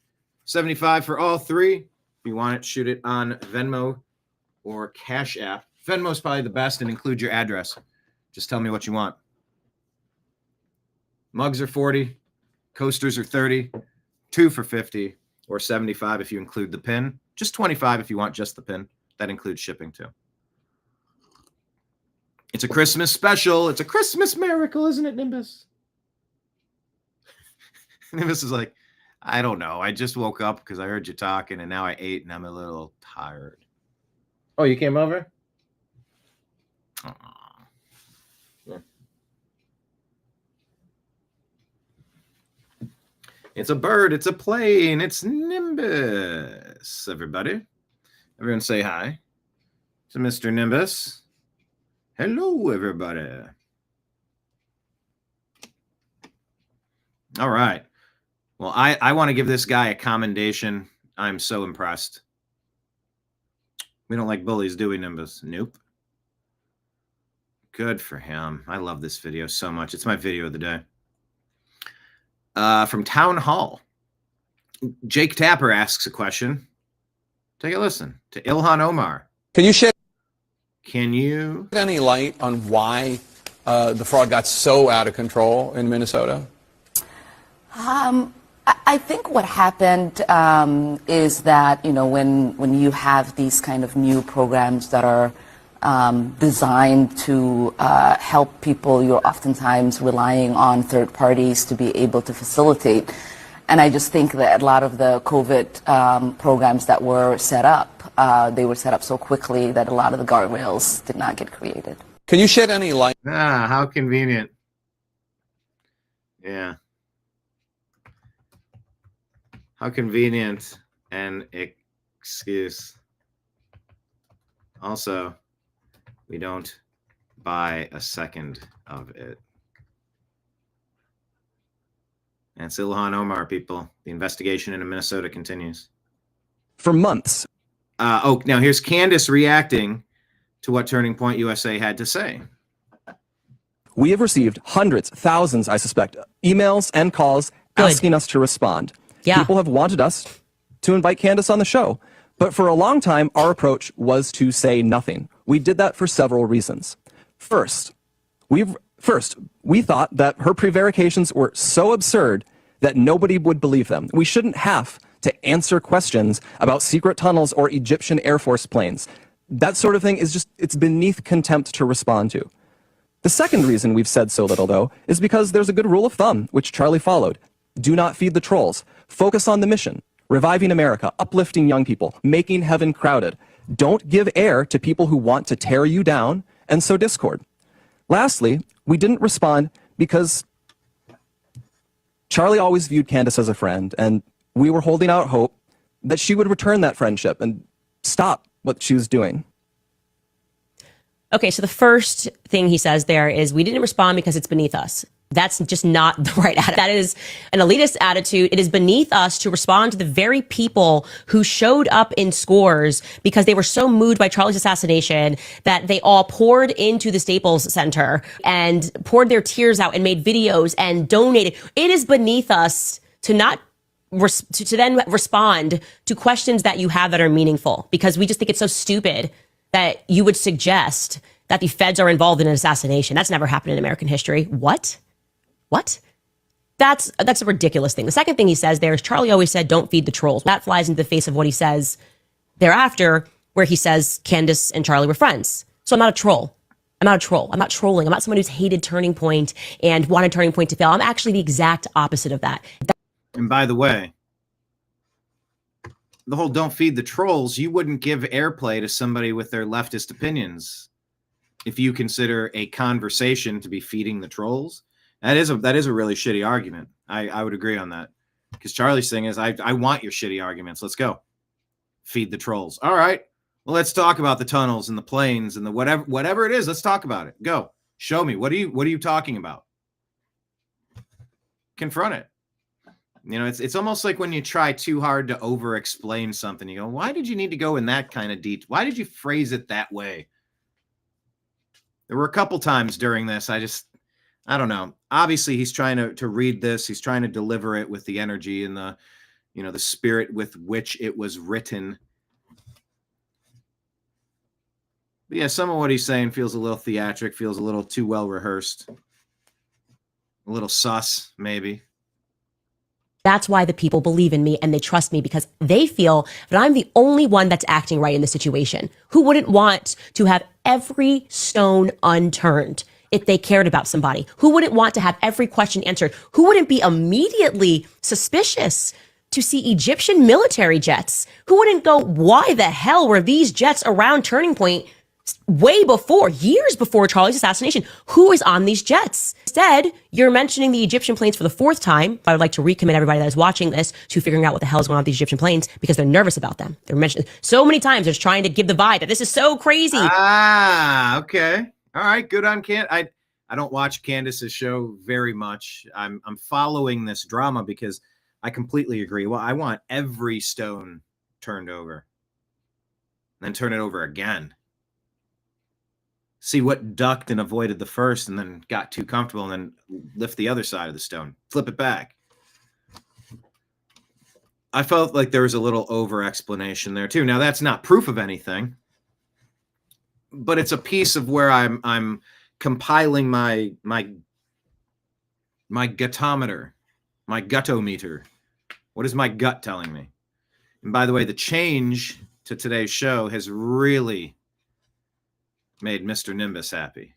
$75 for all 3. If you want it, shoot it on Venmo or Cash App. Venmo's probably the best and include your address. Just tell me what you want. Mugs are $40, coasters are $30, 2 for $50, or $75 if you include the pin. Just $25 if you want just the pin. That includes shipping too. It's a Christmas special. It's a Christmas miracle, isn't it, Nimbus? Nimbus is like, I don't know. I just woke up because I heard you talking, and now I ate, and I'm a little tired. Oh, you came over? Yeah. It's a bird. It's a plane. It's Nimbus, everybody. Everyone say hi to Mr. Nimbus. Hello, everybody. All right. Well, I want to give this guy a commendation. I'm so impressed. We don't like bullies, do we, Nimbus? Nope. Good for him. I love this video so much. It's my video of the day. From Town Hall, Jake Tapper asks a question. Take a listen to Ilhan Omar. Can you shed any light on why the fraud got so out of control in Minnesota? I think what happened is that, you know, when you have these kind of new programs that are designed to help people, you're oftentimes relying on third parties to be able to facilitate. And I just think that a lot of the COVID programs that were set up, they were set up so quickly that a lot of the guardrails did not get created. Can you shed any light? Ah, how convenient. Yeah. How convenient an excuse. Also, we don't buy a second of it. And it's Ilhan Omar, people. The investigation into Minnesota continues. For months. Now here's Candace reacting to what Turning Point USA had to say. We have received hundreds, thousands, I suspect, emails and calls asking us to respond. Yeah. People have wanted us to invite Candace on the show. But for a long time, our approach was to say nothing. We did that for several reasons. First, we thought that her prevarications were so absurd that nobody would believe them. We shouldn't have to answer questions about secret tunnels or Egyptian Air Force planes. That sort of thing is just, it's beneath contempt to respond to. The second reason we've said so little, though, is because there's a good rule of thumb, which Charlie followed. Do not feed the trolls. Focus on the mission. Reviving America, uplifting young people, making heaven crowded. Don't give air to people who want to tear you down and sow discord. Lastly, we didn't respond because Charlie always viewed Candace as a friend, and we were holding out hope that she would return that friendship and stop what she was doing. Okay, so the first thing he says there is we didn't respond because it's beneath us. That's just not the right attitude. That is an elitist attitude. It is beneath us to respond to the very people who showed up in scores because they were so moved by Charlie's assassination that they all poured into the Staples Center and poured their tears out and made videos and donated. It is beneath us to not to then respond to questions that you have that are meaningful, because we just think it's so stupid that you would suggest that the feds are involved in an assassination. That's never happened in American history. What? That's a ridiculous thing. The second thing he says there is Charlie always said, don't feed the trolls. That flies into the face of what he says thereafter, where he says Candace and Charlie were friends. So I'm not a troll. I'm not trolling. I'm not someone who's hated Turning Point and wanted Turning Point to fail. I'm actually the exact opposite of that. And by the way, the whole don't feed the trolls, you wouldn't give airplay to somebody with their leftist opinions if you consider a conversation to be feeding the trolls. That is a really shitty argument. I would agree on that. Because Charlie's thing is, I want your shitty arguments. Let's go. Feed the trolls. All right. Well, let's talk about the tunnels and the planes and the whatever it is. Let's talk about it. Go. Show me. What are you talking about? Confront it. You know, it's almost like when you try too hard to over explain something, you go, why did you need to go in that kind of detail? Why did you phrase it that way? There were a couple times during this, I don't know. Obviously, he's trying to read this. He's trying to deliver it with the energy and the spirit with which it was written. But yeah, some of what he's saying feels a little theatric, feels a little too well rehearsed. A little sus, maybe. That's why the people believe in me and they trust me, because they feel that I'm the only one that's acting right in this situation. Who wouldn't want to have every stone unturned if they cared about somebody? Who wouldn't want to have every question answered? Who wouldn't be immediately suspicious to see Egyptian military jets? Who wouldn't go, why the hell were these jets around Turning Point way before, years before Charlie's assassination. Who is on these jets? Instead, you're mentioning the Egyptian planes for the fourth time. I would like to recommit everybody that is watching this to figuring out what the hell is going on with these Egyptian planes, because they're nervous about them. They're mentioned so many times. They're just trying to give the vibe that this is so crazy. Ah, okay. All right. Good on I don't watch Candace's show very much. I'm following this drama because I completely agree. Well, I want every stone turned over, then turn it over again. See what ducked and avoided the first and then got too comfortable, and then lift the other side of the stone, flip it back. I felt like there was a little over explanation there too. Now that's not proof of anything, but it's a piece of where I'm compiling my gutometer, my gutometer. What is my gut telling me? And by the way, the change to today's show has really made Mr. Nimbus happy.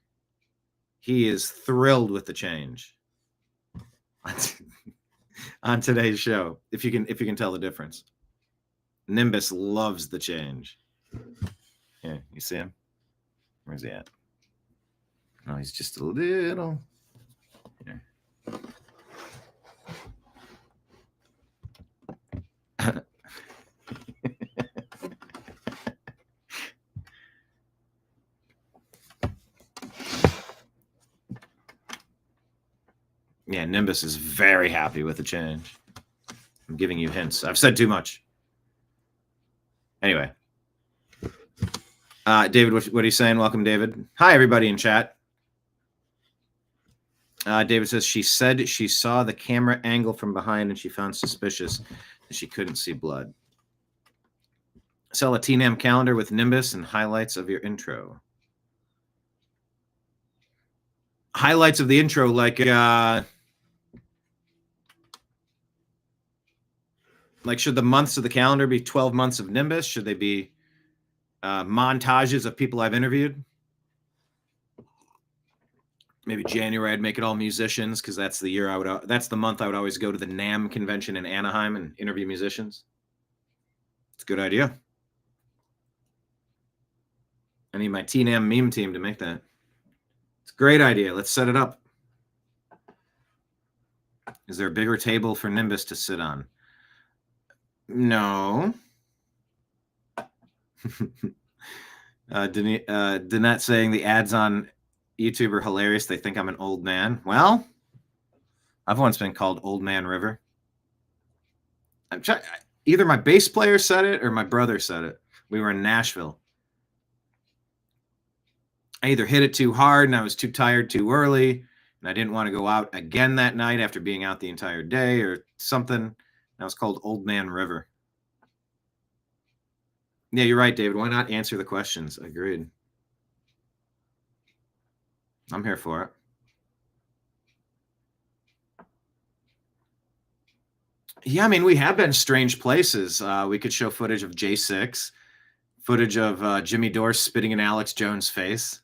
He is thrilled with the change on today's show. If you can tell the difference, Nimbus loves the change. Yeah, you see him? Where's he at? Oh, he's just a little. Here. Yeah, Nimbus is very happy with the change. I'm giving you hints. I've said too much. Anyway. David, what are you saying? Welcome, David. Hi, everybody in chat. David says she said she saw the camera angle from behind and she found suspicious that she couldn't see blood. Sell a TNAM calendar with Nimbus and highlights of your intro. Highlights of the intro, like should the months of the calendar be 12 months of Nimbus? Should they be montages of people I've interviewed? Maybe January I'd make it all musicians, because that's the year that's the month I would always go to the NAM convention in Anaheim and interview musicians. It's a good idea. I need my TNAM meme team to make that. It's a great idea. Let's set it up. Is there a bigger table for Nimbus to sit on? No. Danette saying the ads on YouTube are hilarious. They think I'm an old man. Well, I've once been called Old Man River. Either my bass player said it or my brother said it. We were in Nashville. I either hit it too hard and I was too tired too early, and I didn't want to go out again that night after being out the entire day or something. I was called Old Man River. Yeah, you're right, David. Why not answer the questions? Agreed. I'm here for it. Yeah, I mean, we have been strange places. We could show footage of J6, footage of Jimmy Dore spitting in Alex Jones' face.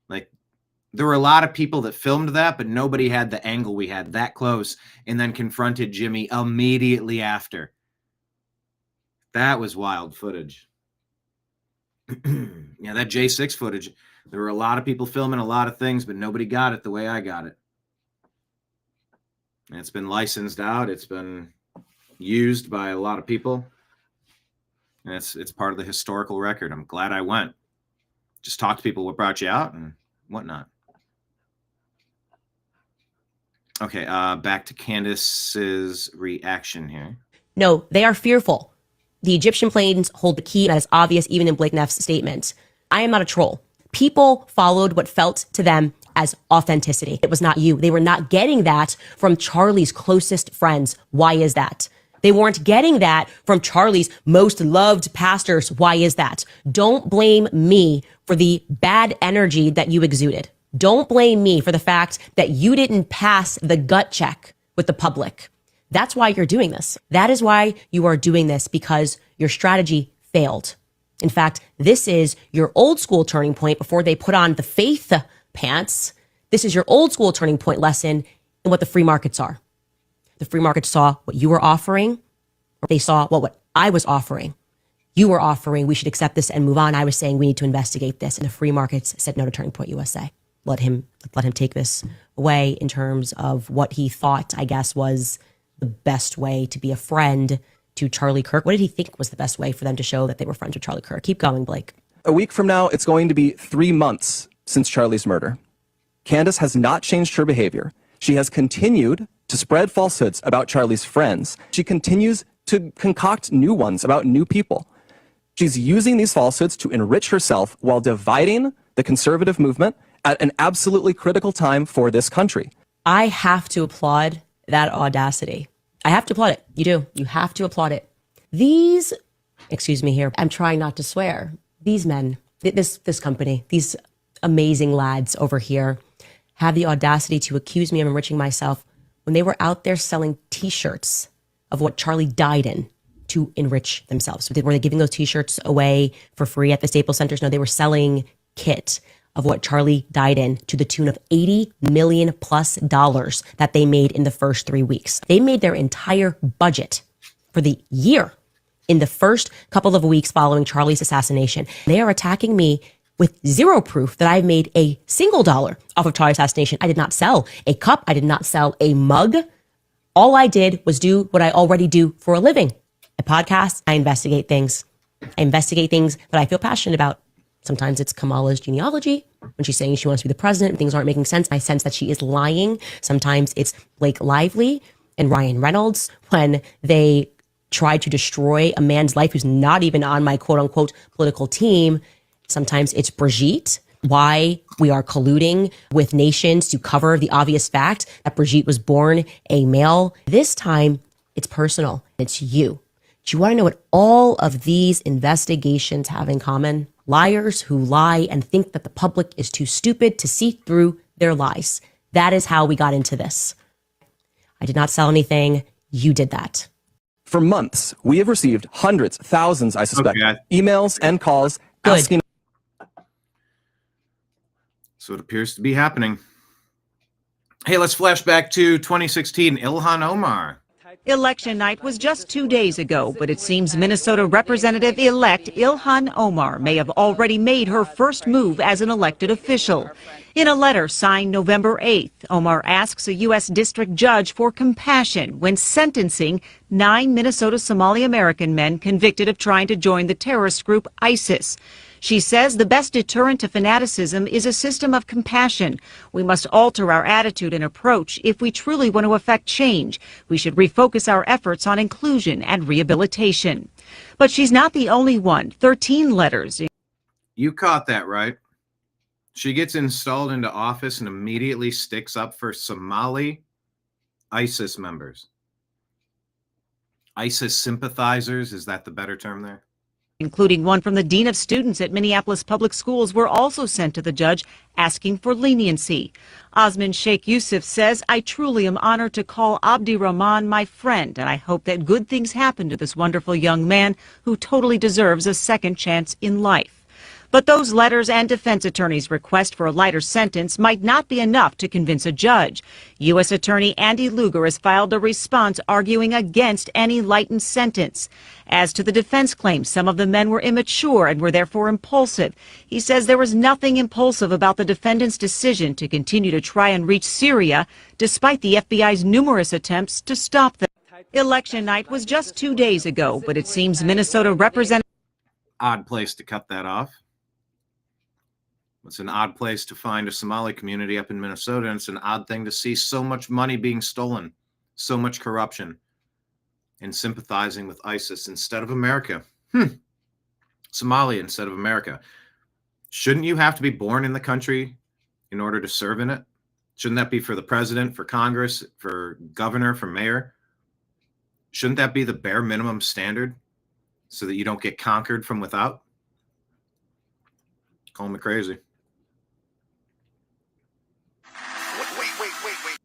Like, there were a lot of people that filmed that, but nobody had the angle we had that close and then confronted Jimmy immediately after. That was wild footage. Yeah, that J6 footage, there were a lot of people filming a lot of things, but nobody got it the way I got it. And it's been licensed out. It's been used by a lot of people. And it's part of the historical record. I'm glad I went. Just talk to people what brought you out and whatnot. Okay, back to Candace's reaction here. No, they are fearful. The Egyptian planes hold the key, that is obvious even in Blake Neff's statement. I am not a troll. People followed what felt to them as authenticity. It was not you. They were not getting that from Charlie's closest friends. Why is that? They weren't getting that from Charlie's most loved pastors. Why is that? Don't blame me for the bad energy that you exuded. Don't blame me for the fact that you didn't pass the gut check with the public. That's why you're doing this. That is why you are doing this, because your strategy failed. In fact, this is your old school turning point before they put on the faith pants. This is your old school turning point lesson in what the free markets are. The free market saw what you were offering, or they saw what I was offering. You were offering we should accept this and move on. I was saying we need to investigate this. And the free markets said no to Turning Point USA. Let him take this away in terms of what he thought, I guess, was the best way to be a friend to Charlie Kirk. What did he think was the best way for them to show that they were friends with Charlie Kirk? Keep going, Blake. A week from now, it's going to be 3 months since Charlie's murder. Candace has not changed her behavior. She has continued to spread falsehoods about Charlie's friends. She continues to concoct new ones about new people. She's using these falsehoods to enrich herself while dividing the conservative movement at an absolutely critical time for this country. I have to applaud that audacity. I have to applaud it. You do. You have to applaud it. These, excuse me here, I'm trying not to swear. These men, this company, these amazing lads over here have the audacity to accuse me of enriching myself when they were out there selling T-shirts of what Charlie died in to enrich themselves. Were they giving those T-shirts away for free at the Staples Centers? No, they were selling kit of what Charlie died in to the tune of $80 million plus that they made in the first 3 weeks. They made their entire budget for the year in the first couple of weeks following Charlie's assassination. They are attacking me with zero proof that I've made a single dollar off of Charlie's assassination. I did not sell a cup. I did not sell a mug. All I did was do what I already do for a living. I podcast. I investigate things. I investigate things that I feel passionate about. Sometimes it's Kamala's genealogy when she's saying she wants to be the president and things aren't making sense. I sense that she is lying. Sometimes it's Blake Lively and Ryan Reynolds when they tried to destroy a man's life who's not even on my quote unquote political team. Sometimes it's Brigitte, why we are colluding with nations to cover the obvious fact that Brigitte was born a male. This time it's personal. It's you. Do you want to know what all of these investigations have in common? Liars who lie and think that the public is too stupid to see through their lies. That is how we got into this. I did not sell anything. You did that. For months, we have received hundreds, thousands, I suspect, emails and calls asking. So it appears to be happening. Hey, let's flash back to 2016. Ilhan Omar. Election night was just 2 days ago, but it seems Minnesota Representative-elect Ilhan Omar may have already made her first move as an elected official. In a letter signed November 8th, Omar asks a U.S. district judge for compassion when sentencing 9 Minnesota Somali American men convicted of trying to join the terrorist group ISIS. She says the best deterrent to fanaticism is a system of compassion. We must alter our attitude and approach if we truly want to affect change. We should refocus our efforts on inclusion and rehabilitation. But she's not the only one. 13 letters. You caught that, right? She gets installed into office and immediately sticks up for Somali ISIS members. ISIS sympathizers, is that the better term there? Including one from the dean of students at Minneapolis Public Schools, were also sent to the judge asking for leniency. Osman Sheikh Yusuf says, I truly am honored to call Abdi Rahman my friend, and I hope that good things happen to this wonderful young man who totally deserves a second chance in life. But those letters and defense attorneys' request for a lighter sentence might not be enough to convince a judge. U.S. Attorney Andy Lugar has filed a response arguing against any lightened sentence. As to the defense claims, some of the men were immature and were therefore impulsive. He says there was nothing impulsive about the defendant's decision to continue to try and reach Syria, despite the FBI's numerous attempts to stop them. Election night was just 2 days ago, but it seems Minnesota Representative... Odd place to cut that off. It's an odd place to find a Somali community up in Minnesota, and it's an odd thing to see so much money being stolen, so much corruption, and sympathizing with ISIS instead of America. Somalia instead of America. Shouldn't you have to be born in the country in order to serve in it? Shouldn't that be for the president, for Congress, for governor, for mayor? Shouldn't that be the bare minimum standard so that you don't get conquered from without? Call me crazy. Wait.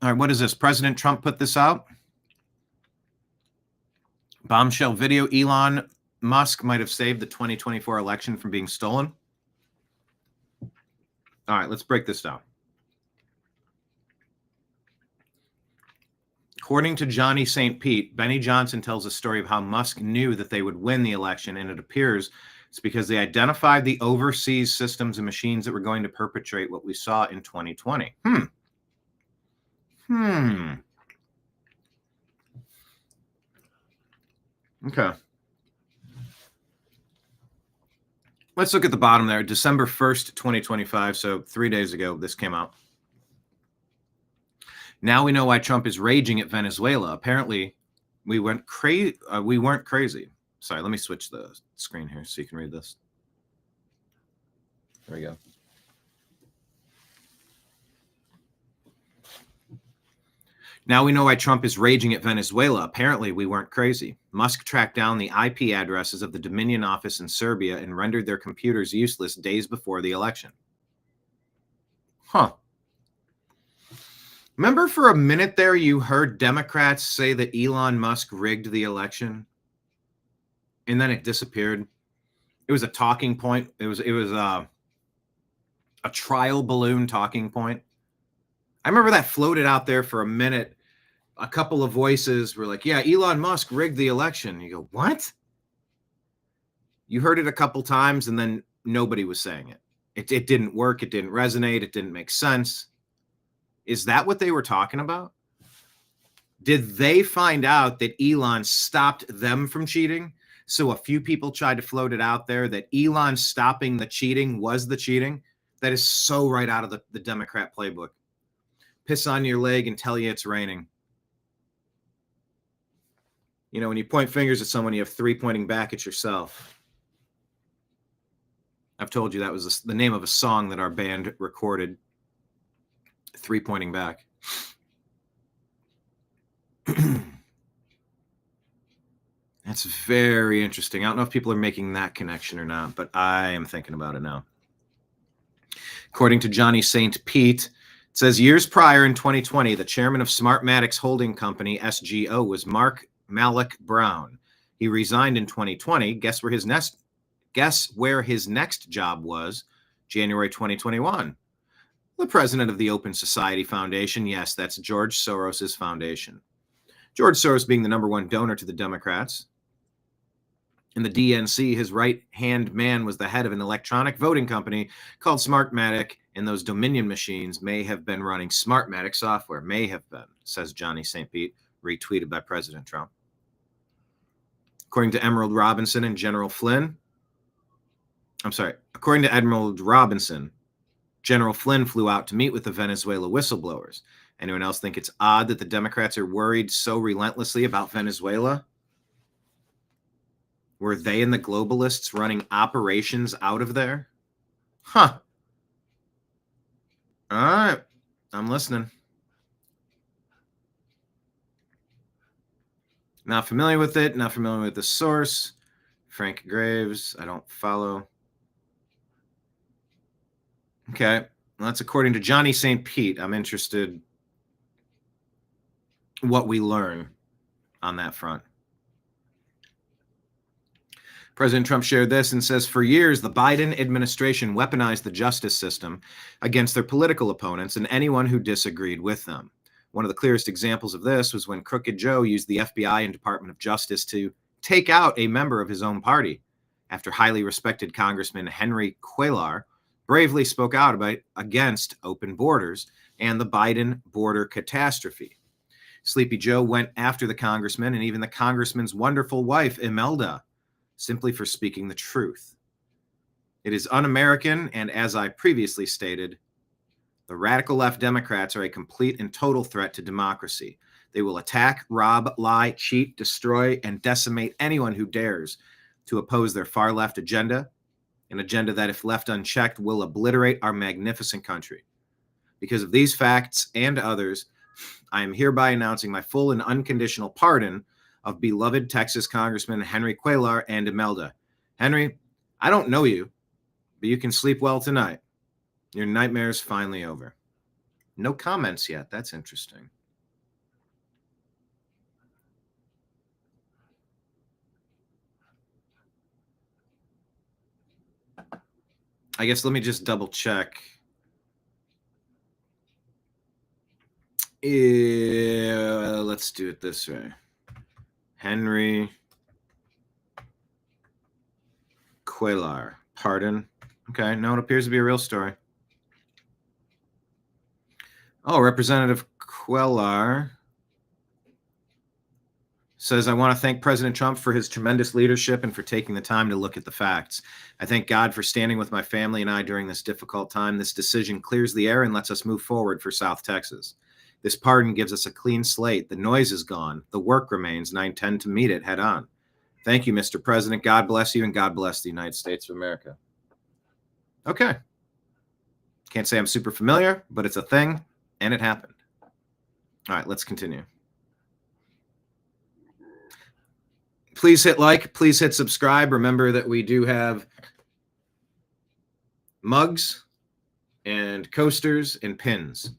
All right, what is this? President Trump put this out? Bombshell video. Elon Musk might have saved the 2024 election from being stolen. All right, let's break this down. According to Johnny St. Pete, Benny Johnson tells a story of how Musk knew that they would win the election, and it appears it's because they identified the overseas systems and machines that were going to perpetrate what we saw in 2020. Okay. Let's look at the bottom there. December 1st, 2025. So 3 days ago, this came out. Now we know why Trump is raging at Venezuela. Apparently, we weren't crazy. Sorry, let me switch the screen here so you can read this. There we go. Now we know why Trump is raging at Venezuela. Apparently, we weren't crazy. Musk tracked down the IP addresses of the Dominion office in Serbia and rendered their computers useless days before the election. Huh. Remember for a minute there, you heard Democrats say that Elon Musk rigged the election, and then it disappeared. It was a talking point. It was a trial balloon talking point. I remember that floated out there for a minute. A couple of voices were like, yeah, Elon Musk rigged the election. You go, what? You heard it a couple times, and then nobody was saying it. It didn't work. It didn't resonate. It didn't make sense. Is that what they were talking about? Did they find out that Elon stopped them from cheating? So a few people tried to float it out there that Elon stopping the cheating was the cheating. That is so right out of the Democrat playbook. Piss on your leg and tell you it's raining. You know, when you point fingers at someone, you have three pointing back at yourself. I've told you that was the name of a song that our band recorded. Three pointing back. That's very interesting. I don't know if people are making that connection or not, but I am thinking about it now. According to Johnny St. Pete, it says years prior in 2020, the chairman of Smartmatic's holding company, SGO, was Mark Malek Brown. He resigned in 2020. Guess where his next job was? January 2021. The president of the Open Society Foundation. Yes, that's George Soros's foundation. George Soros being the number one donor to the Democrats. In the DNC, his right-hand man was the head of an electronic voting company called Smartmatic, and those Dominion machines may have been running Smartmatic software. May have been, says Johnny St. Pete, retweeted by President Trump. According to Admiral Robinson, General Flynn flew out to meet with the Venezuela whistleblowers. Anyone else think it's odd that the Democrats are worried so relentlessly about Venezuela? Were they and the globalists running operations out of there? Huh. All right. I'm listening. Not familiar with it. Not familiar with the source. Frank Graves. I don't follow. Okay. Well, that's according to Johnny St. Pete. I'm interested what we learn on that front. President Trump shared this and says, for years, the Biden administration weaponized the justice system against their political opponents and anyone who disagreed with them. One of the clearest examples of this was when Crooked Joe used the FBI and Department of Justice to take out a member of his own party after highly respected Congressman Henry Cuellar bravely spoke out against open borders and the Biden border catastrophe. Sleepy Joe went after the congressman and even the congressman's wonderful wife, Imelda, simply for speaking the truth. It is un-American, and as I previously stated, the radical left Democrats are a complete and total threat to democracy. They will attack, rob, lie, cheat, destroy, and decimate anyone who dares to oppose their far left agenda, an agenda that, if left unchecked, will obliterate our magnificent country. Because of these facts and others, I am hereby announcing my full and unconditional pardon of beloved Texas Congressman Henry Cuellar and Imelda. Henry, I don't know you, but you can sleep well tonight. Your nightmare's finally over. No comments yet. That's interesting. I guess let me just double check. Let's do it this way. Henry Cuellar. Pardon. Okay, no, it appears to be a real story. Oh, Representative Cuellar says, I want to thank President Trump for his tremendous leadership and for taking the time to look at the facts. I thank God for standing with my family and I during this difficult time. This decision clears the air and lets us move forward for South Texas. This pardon gives us a clean slate. The noise is gone. The work remains, and I intend to meet it head on. Thank you, Mr. President. God bless you, and God bless the United States of America. Okay. Can't say I'm super familiar, but it's a thing, and it happened. All right, let's continue. Please hit like. Please hit subscribe. Remember that we do have mugs and coasters and pins.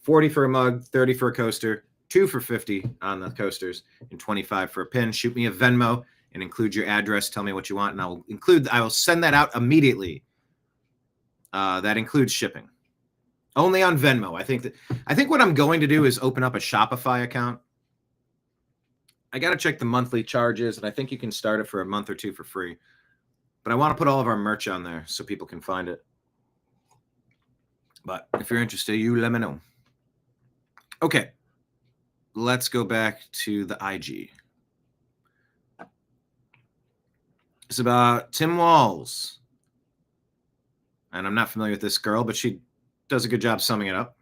40 for a mug, 30 for a coaster, 2 for 50 on the coasters, and 25 for a pin. Shoot me a Venmo and include your address. Tell me what you want, and I will send that out immediately. That includes shipping. Only on Venmo. I think what I'm going to do is open up a Shopify account. I got to check the monthly charges, and I think you can start it for a month or two for free. But I want to put all of our merch on there so people can find it. But if you're interested, you let me know. Okay, let's go back to the IG. It's about Tim Walz. And I'm not familiar with this girl, but she does a good job summing it up.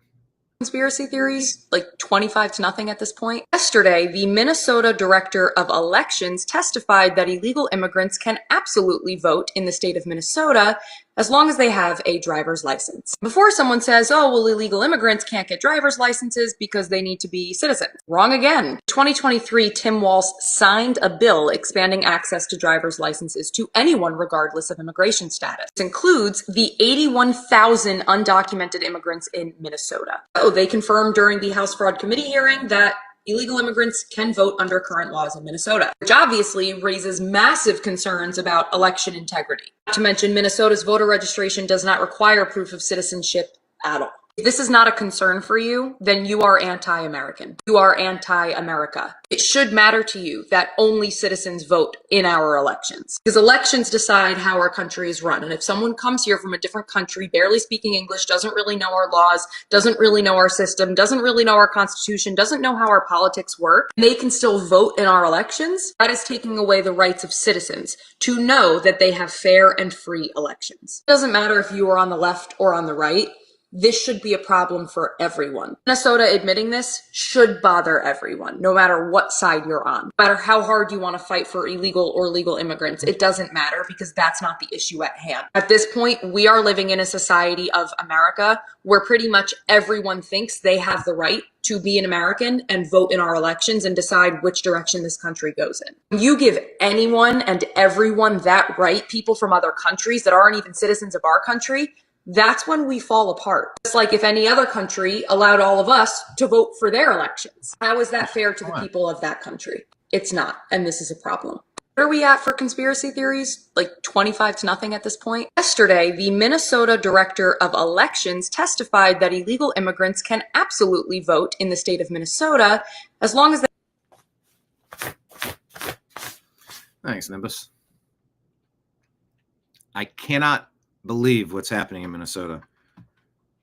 Conspiracy theories, like 25-0 at this point. Yesterday, the Minnesota Director of Elections testified that illegal immigrants can absolutely vote in the state of Minnesota as long as they have a driver's license. Before someone says, oh, well, illegal immigrants can't get driver's licenses because they need to be citizens. Wrong again. 2023, Tim Walz signed a bill expanding access to driver's licenses to anyone regardless of immigration status. This includes the 81,000 undocumented immigrants in Minnesota. So they confirmed during the House Fraud Committee hearing that illegal immigrants can vote under current laws in Minnesota, which obviously raises massive concerns about election integrity. Not to mention, Minnesota's voter registration does not require proof of citizenship at all. If this is not a concern for you, then you are anti-American. You are anti-America. It should matter to you that only citizens vote in our elections, because elections decide how our country is run. And if someone comes here from a different country, barely speaking English, doesn't really know our laws, doesn't really know our system, doesn't really know our constitution, doesn't know how our politics work, and they can still vote in our elections, that is taking away the rights of citizens to know that they have fair and free elections. It doesn't matter if you are on the left or on the right. This should be a problem for everyone. Minnesota admitting this should bother everyone, no matter what side you're on. No matter how hard you want to fight for illegal or legal immigrants, it doesn't matter because that's not the issue at hand. At this point, we are living in a society of America where pretty much everyone thinks they have the right to be an American and vote in our elections and decide which direction this country goes in. When you give anyone and everyone that right, people from other countries that aren't even citizens of our country, that's when we fall apart. It's like if any other country allowed all of us to vote for their elections. How is that fair to the people of that country? It's not, and this is a problem. Where are we at for conspiracy theories? Like 25-0 at this point? Yesterday, the Minnesota Director of Elections testified that illegal immigrants can absolutely vote in the state of Minnesota as long as they... Thanks, Nimbus. I cannot believe what's happening in Minnesota.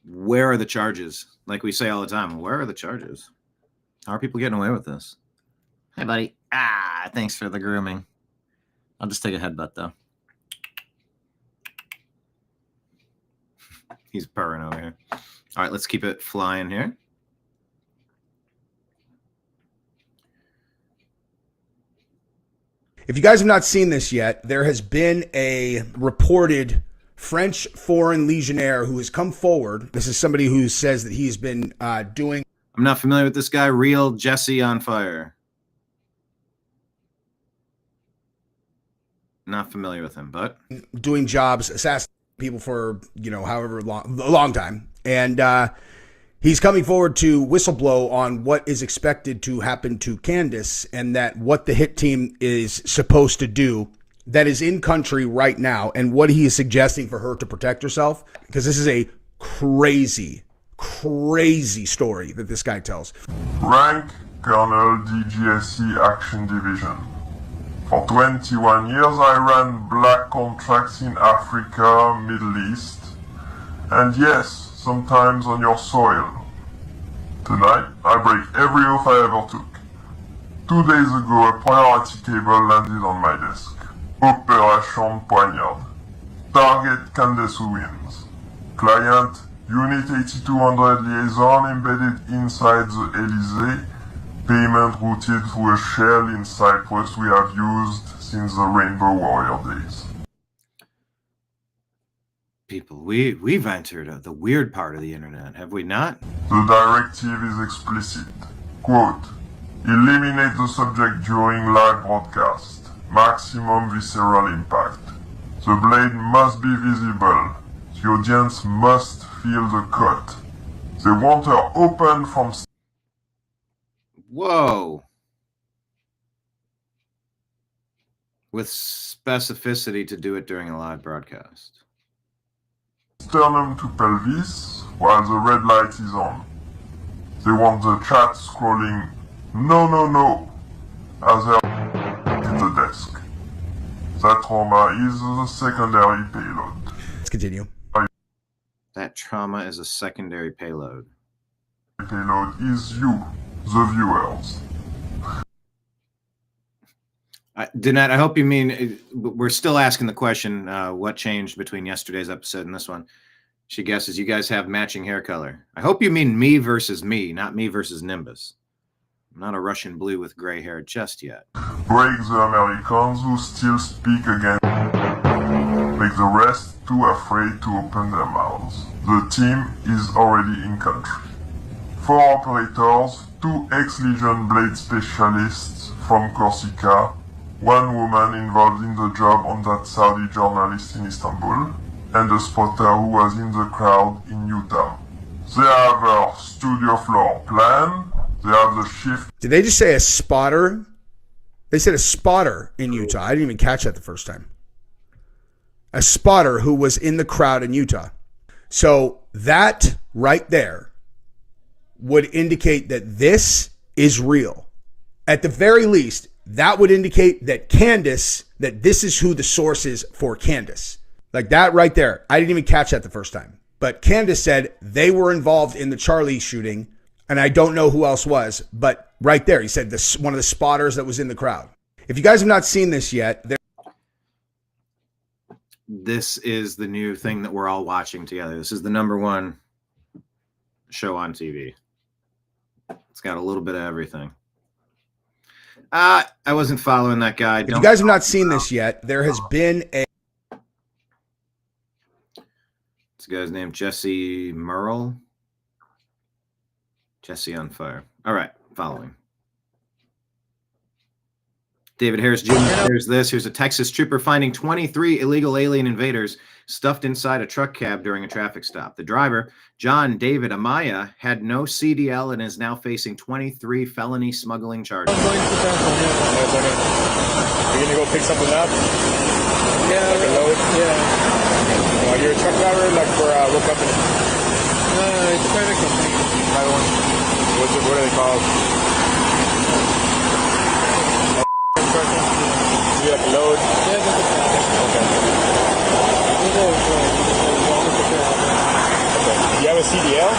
Where are the charges? Like we say all the time, where are the charges? How are people getting away with this? Hey, buddy. Thanks for the grooming. I'll just take a headbutt, though. He's purring over here. All right, let's keep it flying here. If you guys have not seen this yet, there has been a reported French foreign legionnaire who has come forward. This is somebody who says that he's been doing... I'm not familiar with this guy. Real Jesse on fire. Not familiar with him, but... doing jobs, assassinating people for, however long, a long time. And he's coming forward to whistleblow on what is expected to happen to Candace and that what the hit team is supposed to do that is in country right now and what he is suggesting for her to protect herself, because this is a crazy, crazy story that this guy tells. Rank Colonel DGSE Action Division. For 21 years I ran black contracts in Africa, Middle East, and yes, sometimes on your soil. Tonight, I break every oath I ever took. 2 days ago, a priority cable landed on my desk. Opération Poignard. Target Candace Owens. Client Unit 8200 liaison embedded inside the Elysee. Payment routed through a shell in Cyprus we have used since the Rainbow Warrior days. People, we've entered the weird part of the internet, have we not? The directive is explicit. Quote, eliminate the subject during live broadcast. Maximum visceral impact. The blade must be visible. The audience must feel the cut. They want her open from... Whoa. With specificity to do it during a live broadcast. sternum to pelvis while the red light is on. They want the chat scrolling no, no, no as they hit the desk. That trauma is the secondary payload. Let's continue. That trauma is a secondary payload. The payload is you, the viewers. Dinette, I hope you mean, we're still asking the question, what changed between yesterday's episode and this one? She guesses you guys have matching hair color. I hope you mean me versus me, not me versus Nimbus. I'm not a Russian blue with gray hair just yet. Break the Americans who still speak against. Make the rest too afraid to open their mouths. The team is already in country. 4 operators, 2 ex-Legion Blade specialists from Corsica, 1 woman involved in the job on that Saudi journalist in Istanbul, and a spotter who was in the crowd in Utah. They have a studio floor plan. They have the shift. Did they just say a spotter? They said a spotter in Utah. I didn't even catch that the first time. A spotter who was in the crowd in Utah. So that right there would indicate that this is real. At the very least, that would indicate that Candace, that this is who the source is for Candace. Like that right there. I didn't even catch that the first time. But Candace said they were involved in the Charlie shooting, and I don't know who else was. But right there, he said this, one of the spotters that was in the crowd. If you guys have not seen this yet, this is the new thing that we're all watching together. This is the #1 show on TV. It's got a little bit of everything. I wasn't following that guy. If you guys have not seen this yet, there has been a... This guy's named Jesse Merle. Jesse on fire. All right, following. David Harris Jr. Here's this. Here's a Texas trooper finding 23 illegal alien invaders stuffed inside a truck cab during a traffic stop. The driver, John David Amaya, had no CDL and is now facing 23 felony smuggling charges. You're going to go pick something up? Yeah. Like a load? Yeah. You're a truck driver, like for what company? It's a private company. Private one? What are they called? You like a load? Yeah, that's a okay. You have a CDL?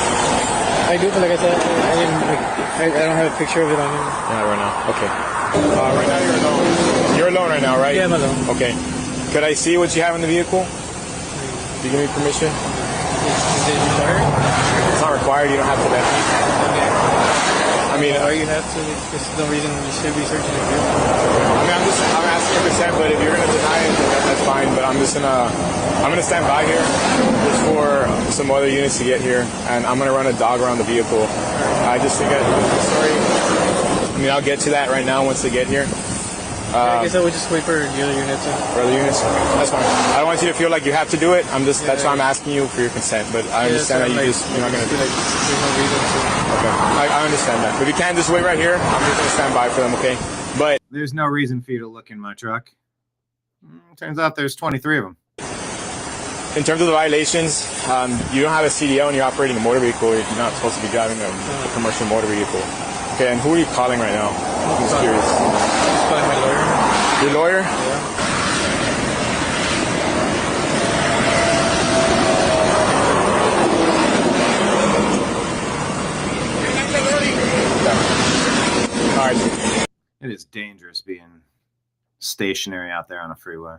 I do, but like I said, I don't have a picture of it on me. Not right now. Okay. Right now you're alone. You're alone right now, right? Yeah, I'm alone. Okay. Could I see what you have in the vehicle? Do you give me permission? Is it required? It's not required. You don't have to let me. Okay. I mean, you have to. There's no reason you should be searching the vehicle. I mean, I'm asking for consent, but if you're gonna deny it, then that's fine. But I'm gonna stand by here just for some other units to get here, and I'm gonna run a dog around the vehicle. I just think sorry. I mean, I'll get to that right now once they get here. I guess I would just wait for the other units. For other units? That's fine. I don't want you to feel like you have to do it. That's why I'm asking you for your consent. But I understand that you're not going to do it. There's no reason to. Okay. I understand that. But if you can, just wait right here. I'm just going to stand by for them, okay? But there's no reason for you to look in my truck. Turns out there's 23 of them. In terms of the violations, you don't have a CDL and you're operating a motor vehicle. You're not supposed to be driving a commercial motor vehicle. Okay, and who are you calling right now? I'm just curious. I'm calling my lawyer. Your lawyer? Yeah. All right. It is dangerous being stationary out there on a freeway.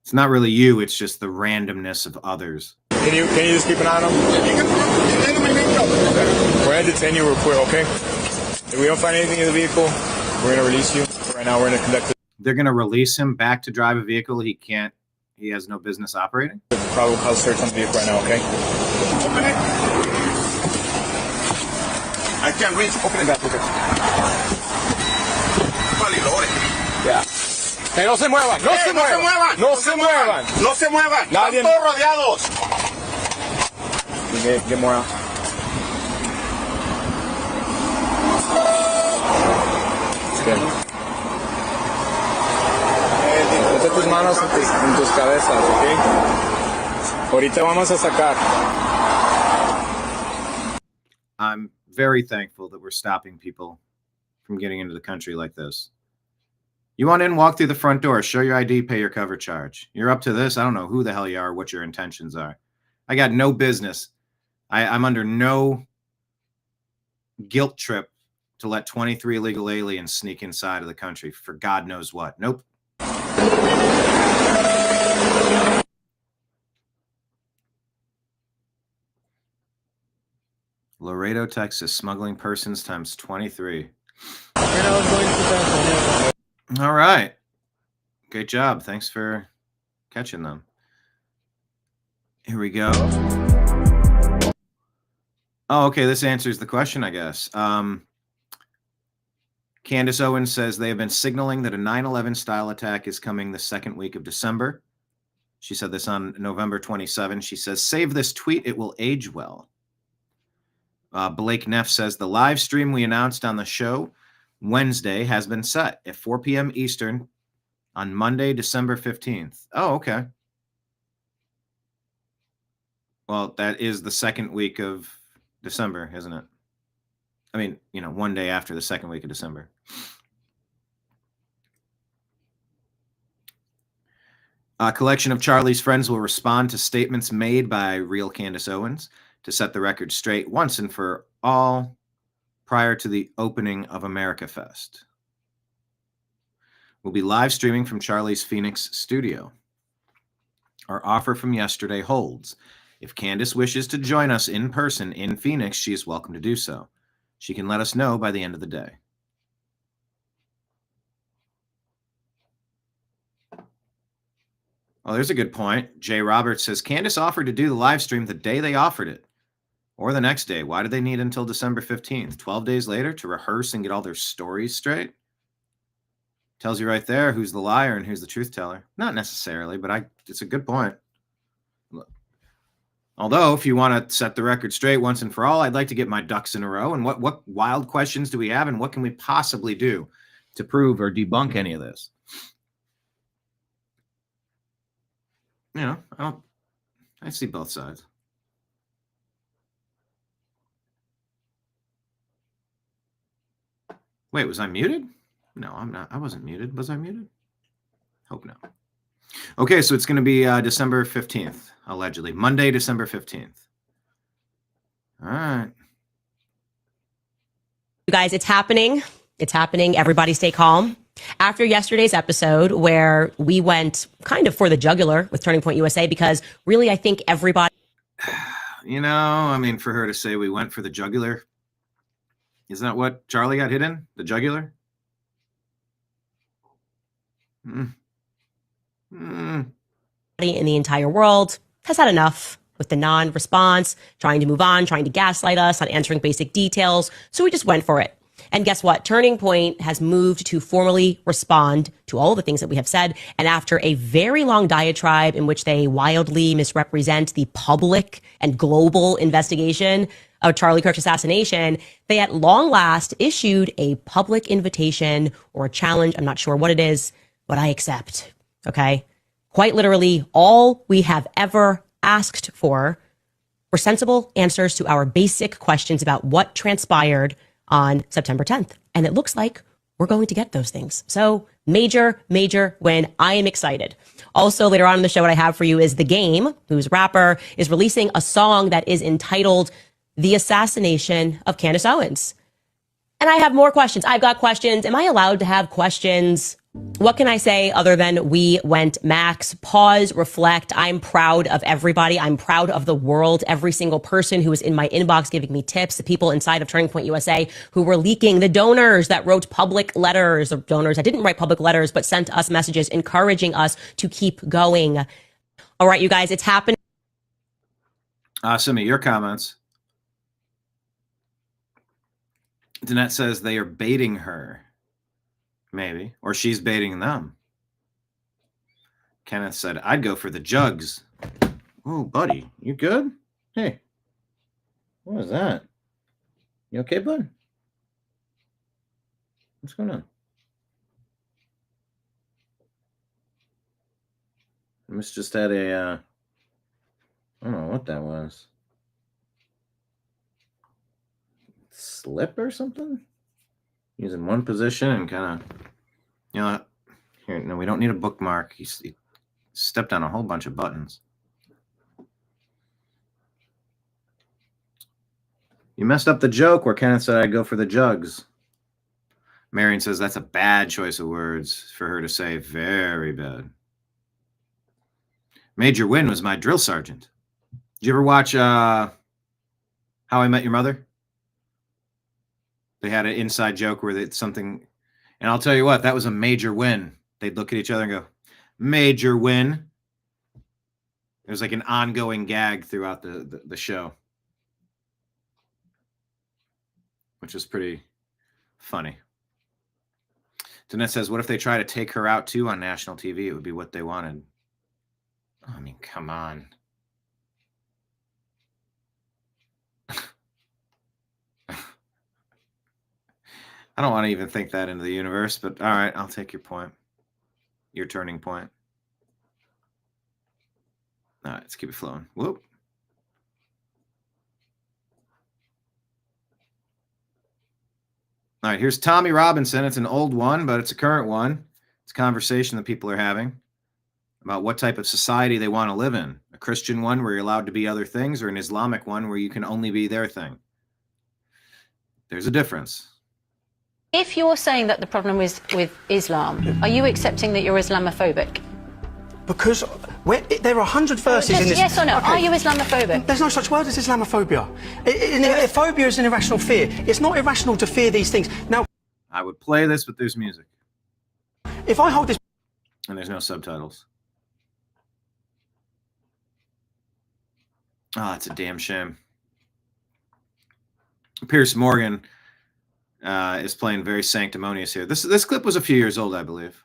It's not really you, it's just the randomness of others. Can you just keep an eye on him? We're going to detain you real quick, okay? If we don't find anything in the vehicle, we're going to release you. Right now, we're going to conduct. They're going to release him back to drive a vehicle he has no business operating? Probable cause search on the vehicle right now, okay? Open it. I can't reach. Open it back. Yeah. Hey, no se muevan, no se muevan, no se muevan, no se muevan. Nadie... Están todos rodeados. Get more out. Okay. Mete tus manos en tus cabezas, ¿ok? Ahorita vamos a sacar. I'm very thankful that we're stopping people from getting into the country like this. You want in, walk through the front door, show your ID, pay your cover charge. You're up to this. I don't know who the hell you are, what your intentions are. I got no business. I'm under no guilt trip to let 23 illegal aliens sneak inside of the country for God knows what. Nope. Laredo, Texas, smuggling persons times 23. All right. Great job. Thanks for catching them. Here we go. Oh, okay. This answers the question, I guess. Candace Owens says they have been signaling that a 9/11 style attack is coming the second week of December. She said this on November 27. She says, save this tweet. It will age well. Blake Neff says the live stream we announced on the show Wednesday has been set at 4 p.m. Eastern on Monday, December 15th. Oh, okay. Well, that is the second week of December, isn't it? I mean, one day after the second week of December. A collection of Charlie's friends will respond to statements made by real Candace Owens to set the record straight once and for all prior to the opening of America Fest. We'll be live streaming from Charlie's Phoenix studio. Our offer from yesterday holds. If Candace wishes to join us in person in Phoenix, she is welcome to do so. She can let us know by the end of the day. Oh, there's a good point. Jay Roberts says, Candace offered to do the live stream the day they offered it. Or the next day. Why did they need until December 15th? 12 days later to rehearse and get all their stories straight? Tells you right there who's the liar and who's the truth teller. Not necessarily, but it's a good point. Although, if you want to set the record straight once and for all, I'd like to get my ducks in a row. And what wild questions do we have, and what can we possibly do to prove or debunk any of this? I see both sides. Wait, was I muted? No, I'm not. I wasn't muted. Was I muted? Hope no. Okay, so it's going to be December 15th, allegedly. Monday, December 15th. All right. You guys, it's happening. It's happening. Everybody stay calm. After yesterday's episode where we went kind of for the jugular with Turning Point USA, because really, I think everybody... for her to say we went for the jugular, isn't that what Charlie got hit in? The jugular? in the entire world has had enough with the non-response, trying to move on, trying to gaslight us, not answering basic details. So we just went for it. And guess what? Turning Point has moved to formally respond to all the things that we have said. And after a very long diatribe in which they wildly misrepresent the public and global investigation of Charlie Kirk's assassination, they at long last issued a public invitation or a challenge. I'm not sure what it is, but I accept. Okay. quite literally all we have ever asked for were sensible answers to our basic questions about what transpired on September 10th. And it looks like we're going to get those things. So major win. I am excited. Also, later on in the show, what I have for you is The Game, whose rapper is releasing a song that is entitled The Assassination of Candace Owens. And I have more questions. I've got questions. Am I allowed to have questions? What can I say other than we went max? Pause, reflect. I'm proud of everybody. I'm proud of the world. Every single person who was in my inbox giving me tips, the people inside of Turning Point USA who were leaking, the donors that wrote public letters, the donors that didn't write public letters but sent us messages encouraging us to keep going. All right, you guys, it's happening. Some of your comments. Danette says they are baiting her. Maybe. Or she's baiting them. Kenneth said, I'd go for the jugs. Oh, buddy. You good? Hey. What was that? You okay, bud? What's going on? I must just had a, I don't know what that was. Slip or something? He's in one position and kind of, here, no, we don't need a bookmark. He stepped on a whole bunch of buttons. You messed up the joke where Kenneth said I'd go for the jugs. Marion says that's a bad choice of words for her to say. Very bad. Major Win was my drill sergeant. Did you ever watch How I Met Your Mother? They had an inside joke where it's something, and I'll tell you what, that was a major win. They'd look at each other and go, major win. It was like an ongoing gag throughout the show, which is pretty funny. Danette says, what if they try to take her out too on national TV? It would be what they wanted. I mean, come on. I don't want to even think that into the universe, but all right, I'll take your point. Your turning point. All right, let's keep it flowing. Whoop. All right, here's Tommy Robinson. It's an old one, but it's a current one. It's a conversation that people are having about what type of society they want to live in. A Christian one where you're allowed to be other things, or an Islamic one where you can only be their thing. There's a difference. If you're saying that the problem is with Islam, are you accepting that you're Islamophobic? Because there are 100 verses in this. Yes or no? Okay. Are you Islamophobic? There's no such word as Islamophobia. Phobia is an irrational fear. It's not irrational to fear these things. Now, I would play this, but there's music. If I hold this... And there's no subtitles. Oh, it's a damn shame. Pierce Morgan is playing very sanctimonious here. This clip was a few years old, I believe.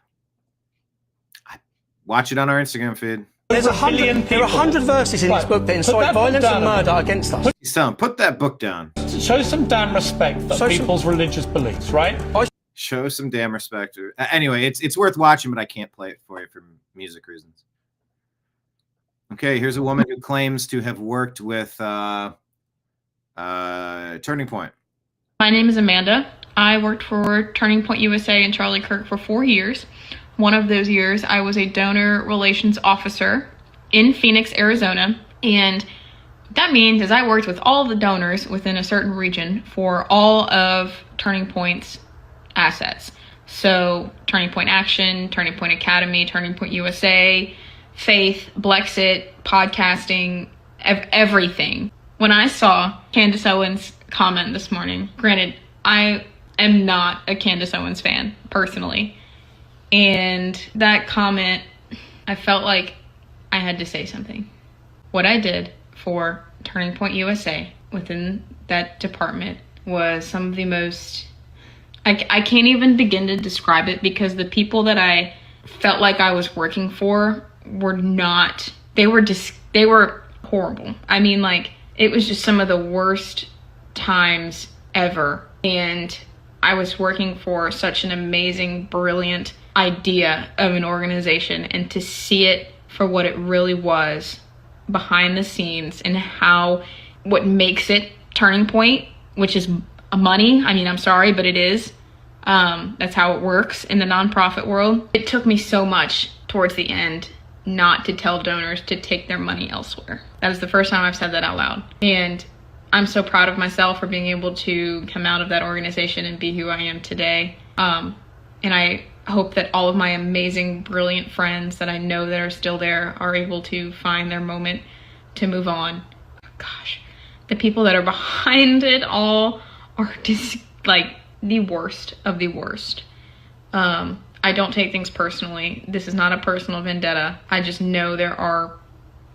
Watch it on our Instagram feed. There are 100 verses in this book that incite violence and murder against us. He's telling, put that book down. Show some damn respect for people's religious beliefs, right? Show some damn respect. Anyway, it's worth watching, but I can't play it for you for music reasons. Okay, here's a woman who claims to have worked with Turning Point. My name is Amanda. I worked for Turning Point USA and Charlie Kirk for 4 years. One of those years, I was a donor relations officer in Phoenix, Arizona. And that means is I worked with all the donors within a certain region for all of Turning Point's assets. So Turning Point Action, Turning Point Academy, Turning Point USA, Faith, Blexit, podcasting, everything. When I saw Candace Owens' comment this morning, granted, I am not a Candace Owens fan, personally. And that comment, I felt like I had to say something. What I did for Turning Point USA within that department was some of the most... I can't even begin to describe it, because the people that I felt like I was working for were not... They were horrible. I mean, like, it was just some of the worst times ever. And I was working for such an amazing, brilliant idea of an organization, and to see it for what it really was behind the scenes and what makes it Turning Point, which is money. I mean, I'm sorry, but it is. That's how it works in the nonprofit world. It took me so much towards the end not to tell donors to take their money elsewhere. That is the first time I've said that out loud. And I'm so proud of myself for being able to come out of that organization and be who I am today. And I hope that all of my amazing, brilliant friends that I know that are still there are able to find their moment to move on. Gosh, the people that are behind it all are just like the worst of the worst. I don't take things personally. This is not a personal vendetta. I just know there are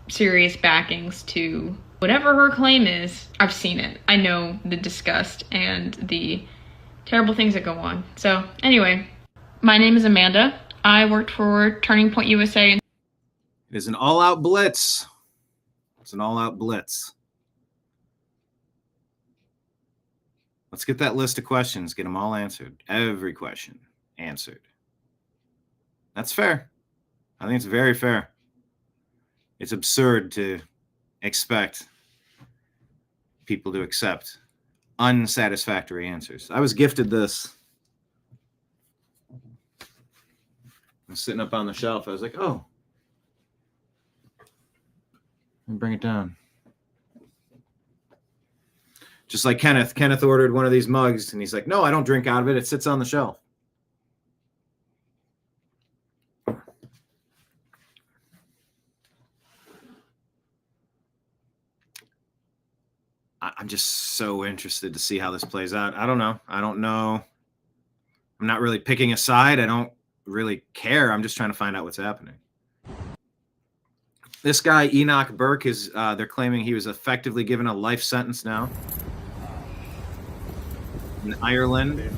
serious backings to whatever her claim is. I've seen it. I know the disgust and the terrible things that go on. So anyway, my name is Amanda. I worked for Turning Point USA. It is an all-out blitz. It's an all-out blitz. Let's get that list of questions. Get them all answered. Every question answered. That's fair. I think it's very fair. It's absurd to expect people to accept unsatisfactory answers. I was gifted this. I was sitting up on the shelf. I was like, oh, let me bring it down. Just like Kenneth. Kenneth ordered one of these mugs, and he's like, no, I don't drink out of it. It sits on the shelf. I'm just so interested to see how this plays out. I don't know. I'm not really picking a side. I don't really care. I'm just trying to find out what's happening. This guy, Enoch Burke, they're claiming he was effectively given a life sentence now in Ireland.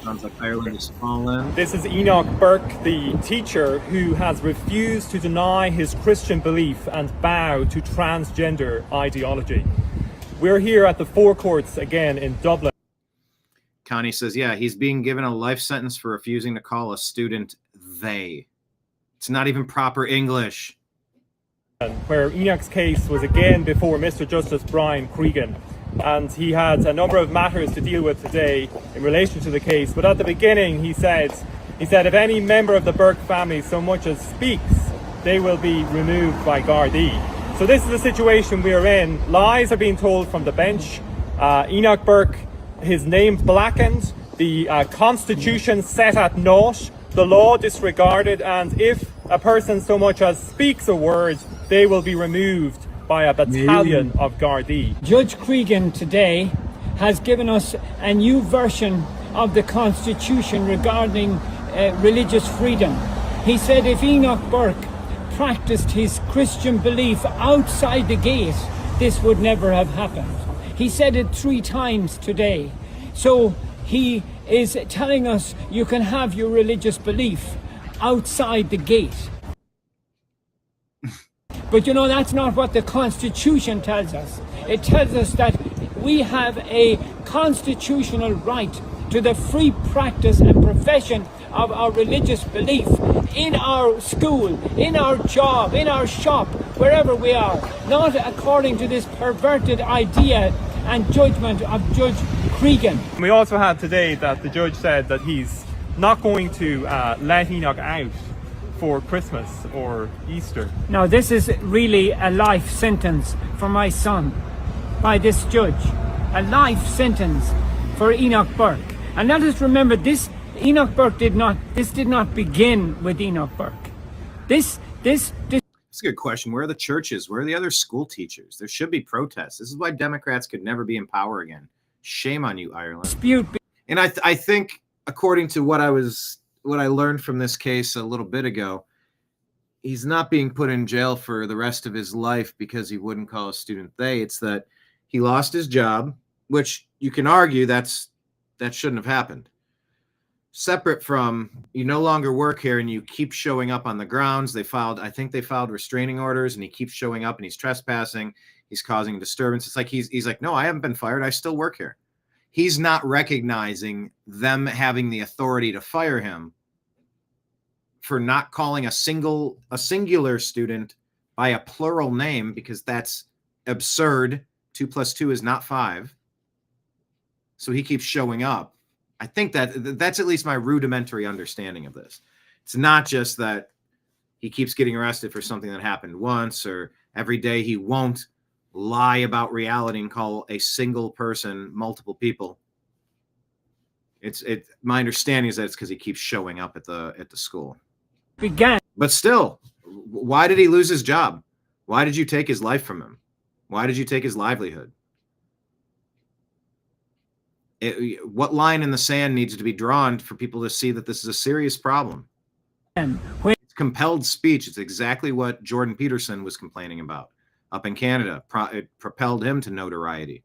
Sounds like Ireland is fallen. This is Enoch Burke, the teacher who has refused to deny his Christian belief and bow to transgender ideology. We're here at the forecourts again in Dublin. Connie says, yeah, he's being given a life sentence for refusing to call a student they. It's not even proper English. Where Enoch's case was again before Mr. Justice Brian Cregan. And he had a number of matters to deal with today in relation to the case. But at the beginning, he said, if any member of the Burke family so much as speaks, they will be removed by Gardaí. So this is the situation we are in. Lies are being told from the bench. Enoch Burke, his name blackened, the Constitution set at naught, the law disregarded, and if a person so much as speaks a word, they will be removed by a battalion of Gardaí. Judge Cregan today has given us a new version of the Constitution regarding religious freedom. He said if Enoch Burke practiced his Christian belief outside the gate, this would never have happened. He said it 3 times today. So he is telling us you can have your religious belief outside the gate. But you know, that's not what the Constitution tells us. It tells us that we have a constitutional right to the free practice and profession of our religious belief in our school, in our job, in our shop, wherever we are, not according to this perverted idea and judgment of Judge Cregan. We also had today that the judge said that he's not going to let Enoch out for Christmas or Easter. Now this is really a life sentence for my son by this judge. A life sentence for Enoch Burke. And let us remember this did not begin with Enoch Burke. That's a good question. Where are the churches? Where are the other school teachers? There should be protests. This is why Democrats could never be in power again. Shame on you, Ireland. And I think, according to what I learned from this case a little bit ago, he's not being put in jail for the rest of his life because he wouldn't call a student they. It's that he lost his job, which you can argue that shouldn't have happened. Separate from, you no longer work here and you keep showing up on the grounds. I think they filed restraining orders, and he keeps showing up and he's trespassing. He's causing disturbance. It's like he's like, no, I haven't been fired. I still work here. He's not recognizing them having the authority to fire him for not calling a singular student by a plural name, because that's absurd. 2 + 2 is not 5. So he keeps showing up. I think that's at least my rudimentary understanding of this. It's not just that he keeps getting arrested for something that happened once, or every day he won't lie about reality and call a single person multiple people. My understanding is that it's because he keeps showing up at the school. But still, why did he lose his job? Why did you take his life from him? Why did you take his livelihood? What line in the sand needs to be drawn for people to see that this is a serious problem? It's compelled speech. It's exactly what Jordan Peterson was complaining about up in Canada. It propelled him to notoriety.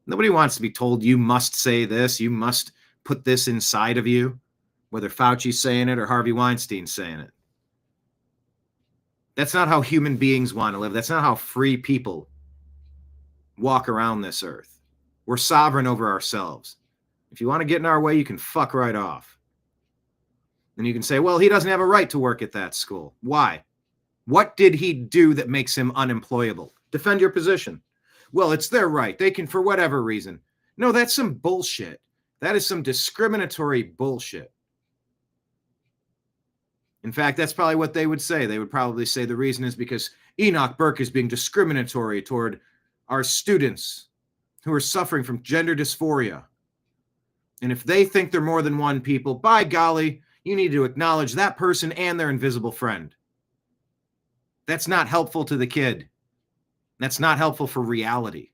Nobody wants to be told, you must say this, you must put this inside of you, whether Fauci's saying it or Harvey Weinstein's saying it. That's not how human beings want to live. That's not how free people walk around this earth. We're sovereign over ourselves. If you want to get in our way, you can fuck right off. And you can say, well, he doesn't have a right to work at that school. Why? What did he do that makes him unemployable? Defend your position. Well, it's their right. They can, for whatever reason. No, that's some bullshit. That is some discriminatory bullshit. In fact, that's probably what they would say. They would probably say the reason is because Enoch Burke is being discriminatory toward our students who are suffering from gender dysphoria. And if they think they're more than one people, by golly, you need to acknowledge that person and their invisible friend. That's not helpful to the kid. That's not helpful for reality.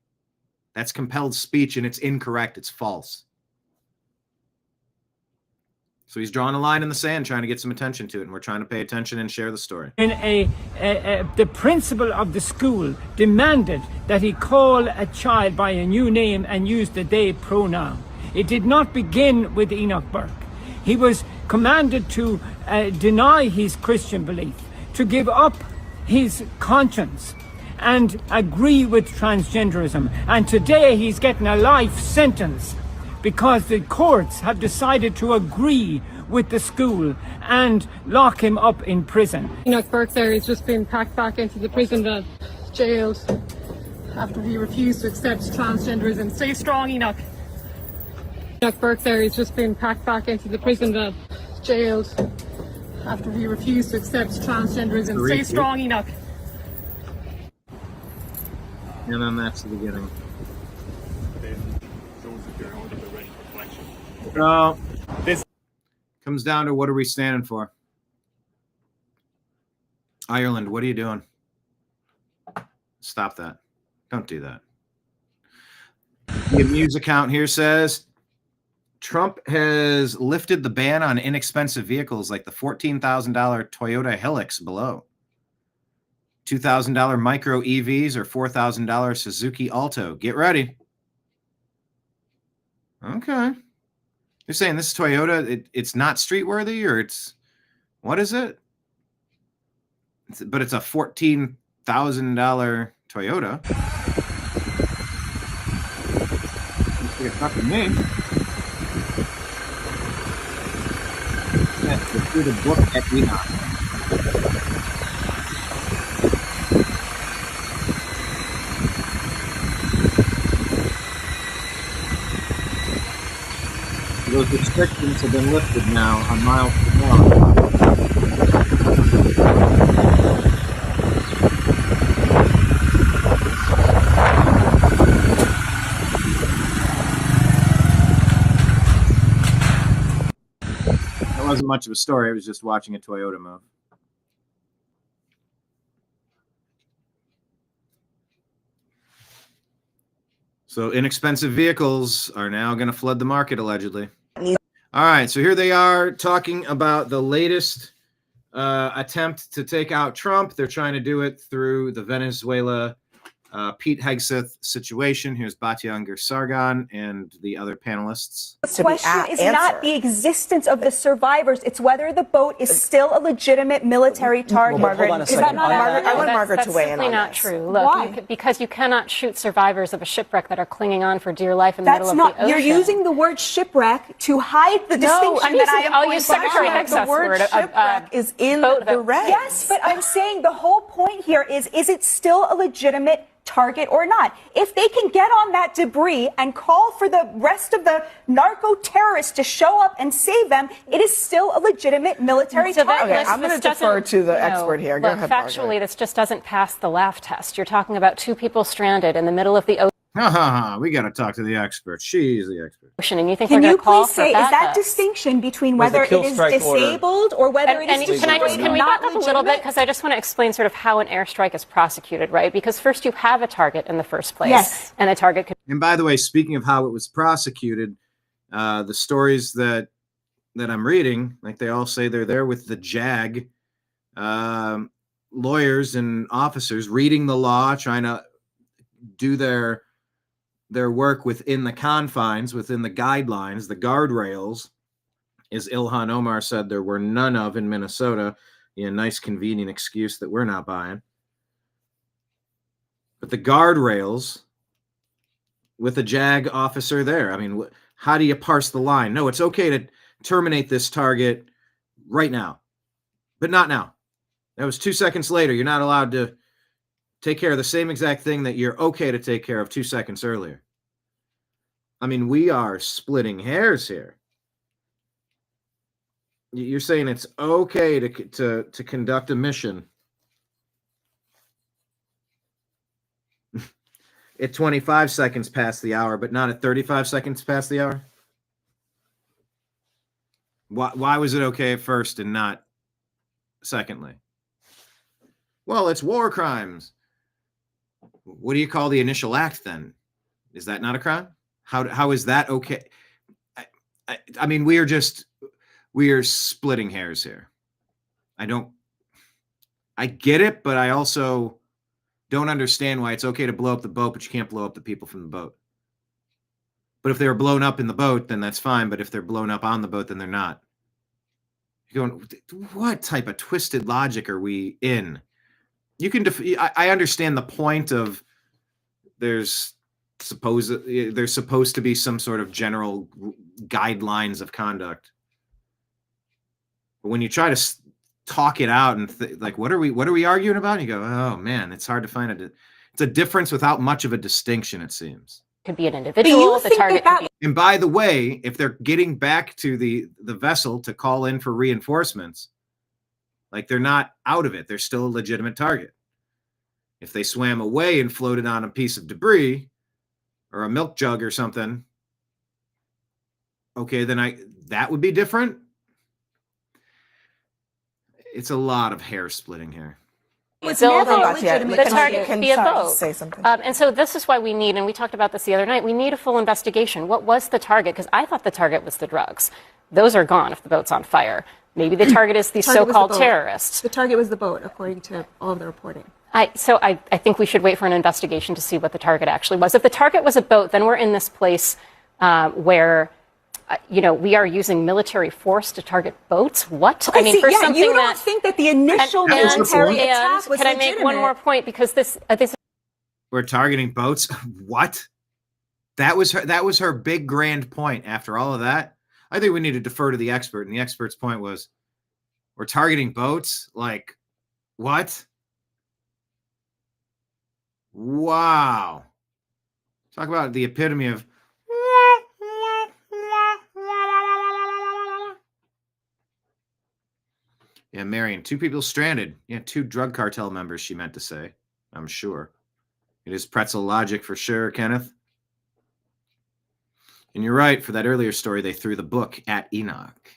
That's compelled speech, and it's incorrect. It's false. So he's drawing a line in the sand, trying to get some attention to it, and we're trying to pay attention and share the story. The principal of the school demanded that he call a child by a new name and use the they pronoun. It did not begin with Enoch Burke. He was commanded to deny his Christian belief, to give up his conscience, and agree with transgenderism. And today he's getting a life sentence because the courts have decided to agree with the school and lock him up in prison. Enoch Burke there is just being packed back into the prison van, jailed, after he refused to accept transgenderism. Stay strong, Enoch. Enoch Burke there is just being packed back into the prison van, jailed, after he refused to accept transgenderism. Stay strong, Enoch. And then that's the beginning. This comes down to what are we standing for? Ireland, what are you doing? Stop that. Don't do that. The Amuse account here says Trump has lifted the ban on inexpensive vehicles like the $14,000 Toyota Hilux below, $2,000 micro EVs, or $4,000 Suzuki Alto. Get ready. Okay. You're saying this Toyota, it's not street worthy, or it's, what is it? But it's a $14,000 Toyota. It's fucking me. Yes, let's do the book at Enoch. Those restrictions have been lifted now on miles per hour. That wasn't much of a story. I was just watching a Toyota move. So inexpensive vehicles are now going to flood the market, allegedly. All right, so here they are talking about the latest attempt to take out Trump. They're trying to do it through the Venezuela Pete Hegseth situation. Here's Batyanger Sargon and the other panelists. The question is not the existence of the survivors. It's whether the boat is still a legitimate military target. Margaret, is that not Margaret, I want Margaret to weigh in on not this. true. Look, Why? Because you cannot shoot survivors of a shipwreck that are clinging on for dear life in the middle of the ocean. You're using the word shipwreck to hide the distinction that I am I'll use Secretary pointing Hegseth's out. word. Shipwreck is in the regs. Yes, but I'm saying the whole point here is it still a legitimate target or not? If they can get on that debris and call for the rest of the narco terrorists to show up and save them, it is still a legitimate military target. Okay, I'm going to defer to the expert here. Go ahead, Factually, Margaret. this just doesn't pass the laugh test. You're talking about two people stranded in the middle of the ocean. We got to talk to the expert. She's the expert. And you think Can we're you going to call please say, is that distinction between whether it is disabled or whether it is Can we back up a little bit? Because I just want to explain sort of how an airstrike is prosecuted, right? Because first you have a target in the first place. Yes. And a target could... And by the way, speaking of how it was prosecuted, the stories that I'm reading, like they all say they're there with the JAG lawyers and officers reading the law, trying to do their work within the confines, within the guidelines, the guardrails, as Ilhan Omar said there were none of in Minnesota. Yeah, nice convenient excuse that we're not buying. But the guardrails with a JAG officer there. I mean, how do you parse the line? No, it's okay to terminate this target right now, but not now. That was 2 seconds later. You're not allowed to take care of the same exact thing that you're okay to take care of 2 seconds earlier. I mean, we are splitting hairs here. You're saying it's okay to conduct a mission at 25 seconds past the hour, but not at 35 seconds past the hour? Why was it okay at first and not secondly? Well, it's war crimes. What do you call the initial act then? Is that not a crime? How is that okay? I mean, we are splitting hairs here. I get it, but I also don't understand why it's okay to blow up the boat, but you can't blow up the people from the boat. But if they were blown up in the boat, then that's fine. But if they're blown up on the boat, then they're not. You're going, what type of twisted logic are we in? You can, I understand the point of there's supposed to be some sort of general guidelines of conduct. But when you try to talk it out and like, what are we arguing about? And you go, oh man, it's hard to find it's a difference without much of a distinction, it seems. Could be an individual, the target could be... And by the way, if they're getting back to the vessel to call in for reinforcements, like they're not out of it, they're still a legitimate target. If they swam away and floated on a piece of debris or a milk jug or something, okay, then that would be different. It's a lot of hair splitting here. The target could be a boat. Say something. And so this is why we need, and we talked about this the other night, we need a full investigation. What was the target? Because I thought the target was the drugs. Those are gone if the boat's on fire. Maybe the target is these so-called terrorists. The target was the boat, according to all of the reporting. So I think we should wait for an investigation to see what the target actually was. If the target was a boat, then we're in this place where, we are using military force to target boats. What? Okay, I mean, for something you don't think that the initial military attack was Can I make one more point? Because this we're targeting boats. What? That was her big grand point. After all of that, I think we need to defer to the expert. And the expert's point was, we're targeting boats. Like, what? Wow. Talk about the epitome of. Yeah, Marion, 2 people stranded. Yeah, 2 drug cartel members, she meant to say. I'm sure. It is pretzel logic for sure, Kenneth. And you're right, for that earlier story, they threw the book at Enoch.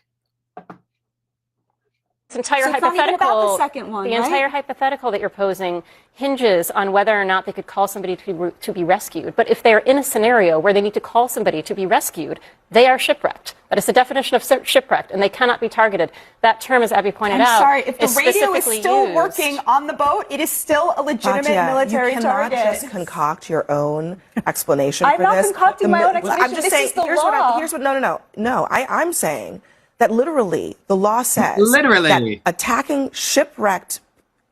entire So it's not even hypothetical, about the second one, the right? entire hypothetical that you're posing hinges on whether or not they could call somebody to be rescued. But if they're in a scenario where they need to call somebody to be rescued, they are shipwrecked. That is the definition of shipwrecked, and they cannot be targeted. That term, as Abby pointed out, I'm sorry, if the is radio is specifically still used. working on the boat, it is still a legitimate Katya, military you cannot target. just concoct your own explanation I'm for not this. concocting my own explanation. I'm just This saying, is the here's law. No, I'm saying that literally the law says Literally. that attacking shipwrecked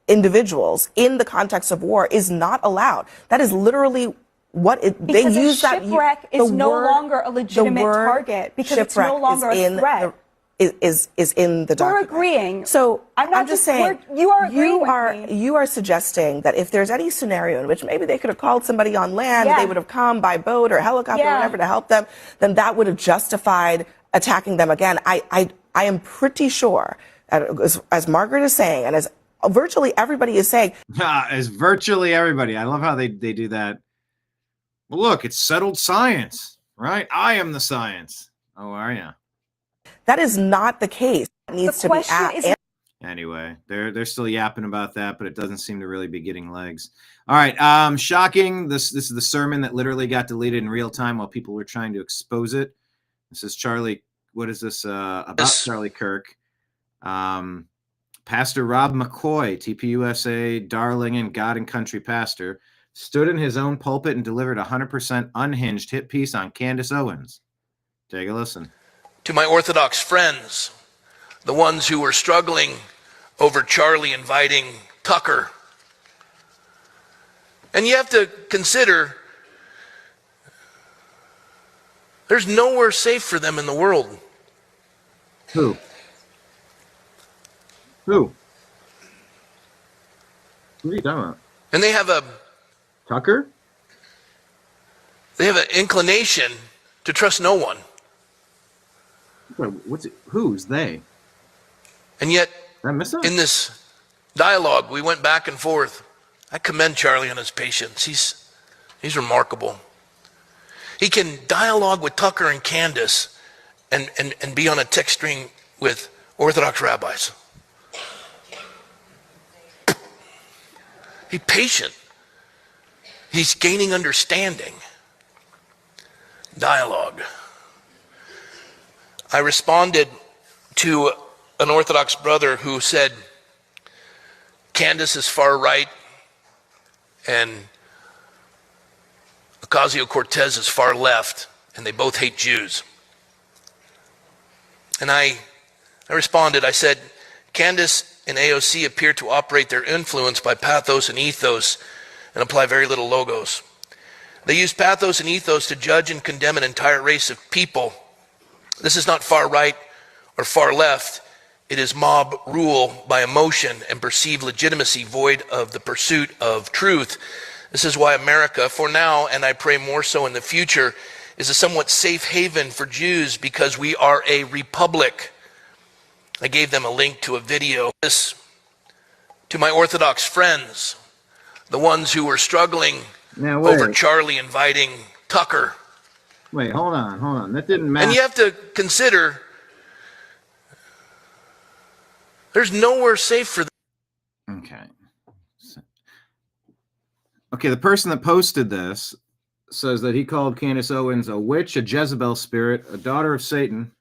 individuals in the context of war is not allowed. That is literally what they Because use. a shipwreck is no longer a legitimate the word target because it's no shipwreck longer is a in threat. Is in the document. We're agreeing. So I'm just saying you are agreeing with me. you are suggesting that if there's any scenario in which maybe they could have called somebody on land, they would have come by boat or helicopter or whatever to help them, then that would have justified attacking them again. I am pretty sure, as Margaret is saying, and as virtually everybody is saying. As virtually everybody. I love how they do that. Well, look, it's settled science, right? I am the science. Oh, are you? That is not the case. It needs to be asked. Anyway, they're still yapping about that, but it doesn't seem to really be getting legs. All right, shocking. This is the sermon that literally got deleted in real time while people were trying to expose it. This is Charlie. What is this about? Charlie Kirk. Pastor Rob McCoy, TPUSA, Darling and God and Country pastor, stood in his own pulpit and delivered a 100% unhinged hit piece on Candace Owens. Take a listen. To my Orthodox friends, the ones who were struggling over Charlie inviting Tucker. And you have to consider there's nowhere safe for them in the world. Who? Who are you talking about? And they have Tucker? They have an inclination to trust no one. What's it? Who's they? And yet, in this dialogue, we went back and forth. I commend Charlie on his patience. He's remarkable. He can dialogue with Tucker and Candace and be on a text string with Orthodox rabbis. He's patient. He's gaining understanding. Dialogue. I responded to an Orthodox brother who said, Candace is far right and Ocasio-Cortez is far left, and they both hate Jews. And I responded, I said, Candace and AOC appear to operate their influence by pathos and ethos and apply very little logos. They use pathos and ethos to judge and condemn an entire race of people. This is not far right or far left. It is mob rule by emotion and perceived legitimacy void of the pursuit of truth. This is why America, for now, and I pray more so in the future, is a somewhat safe haven for Jews because we are a republic. I gave them a link to a video. This, to my Orthodox friends, the ones who were struggling over Charlie inviting Tucker. Wait, hold on. That didn't matter. And you have to consider there's nowhere safe for them. Okay. Okay, the person that posted this says that he called Candace Owens a witch, a Jezebel spirit, a daughter of Satan.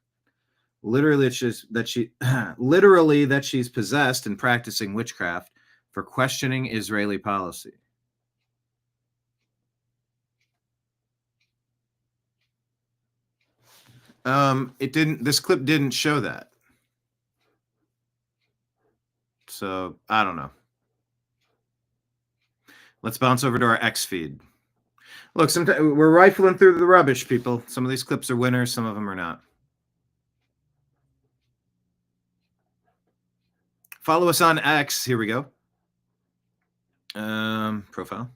Literally, that she's possessed and practicing witchcraft for questioning Israeli policy. This clip didn't show that. So I don't know. Let's bounce over to our X feed. Look, sometimes we're rifling through the rubbish, people. Some of these clips are winners, some of them are not. Follow us on X. Here we go. Profile.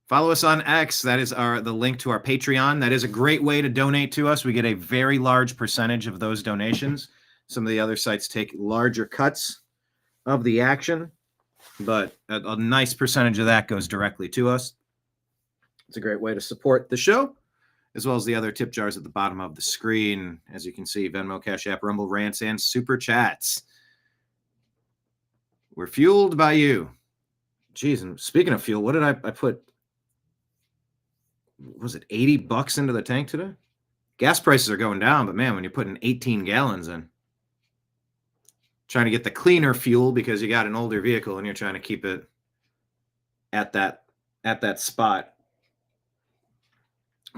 Follow us on X. That is the link to our Patreon. That is a great way to donate to us. We get a very large percentage of those donations. Some of the other sites take larger cuts of the action, but a nice percentage of that goes directly to us. It's a great way to support the show as well as the other tip jars at the bottom of the screen. As you can see, Venmo, Cash App, Rumble, Rants, and Super Chats. We're fueled by you. Geez, and speaking of fuel, what did I put? Was it $80 into the tank today? Gas prices are going down, but man, when you're putting 18 gallons in, trying to get the cleaner fuel because you got an older vehicle and you're trying to keep it at that spot.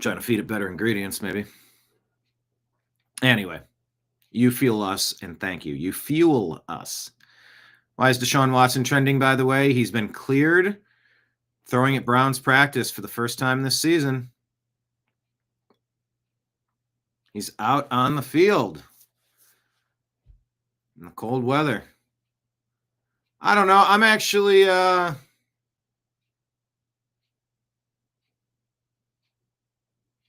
Trying to feed it better ingredients, maybe. Anyway, you fuel us, and thank you. You fuel us. Why is Deshaun Watson trending, by the way? He's been cleared, throwing at Browns practice for the first time this season. He's out on the field in the cold weather. I don't know. I'm actually...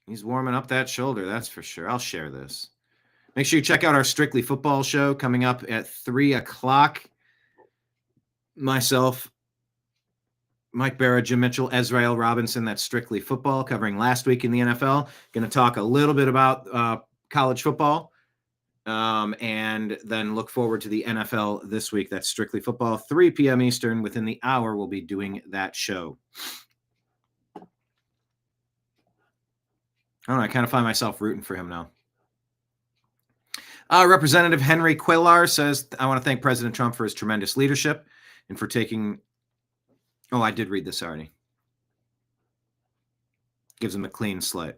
He's warming up that shoulder, that's for sure. I'll share this. Make sure you check out our Strictly Football show coming up at 3 o'clock. Myself, Mike Barra, Jim Mitchell, Ezrael Robinson, that's Strictly Football, covering last week in the NFL. Going to talk a little bit about college football, and then look forward to the NFL this week. That's Strictly Football, 3 p.m. Eastern. Within the hour, we'll be doing that show. I don't know, I kind of find myself rooting for him now. Representative Henry Cuellar says, I want to thank President Trump for his tremendous leadership and for taking... Oh, I did read this already. Gives him a clean slate.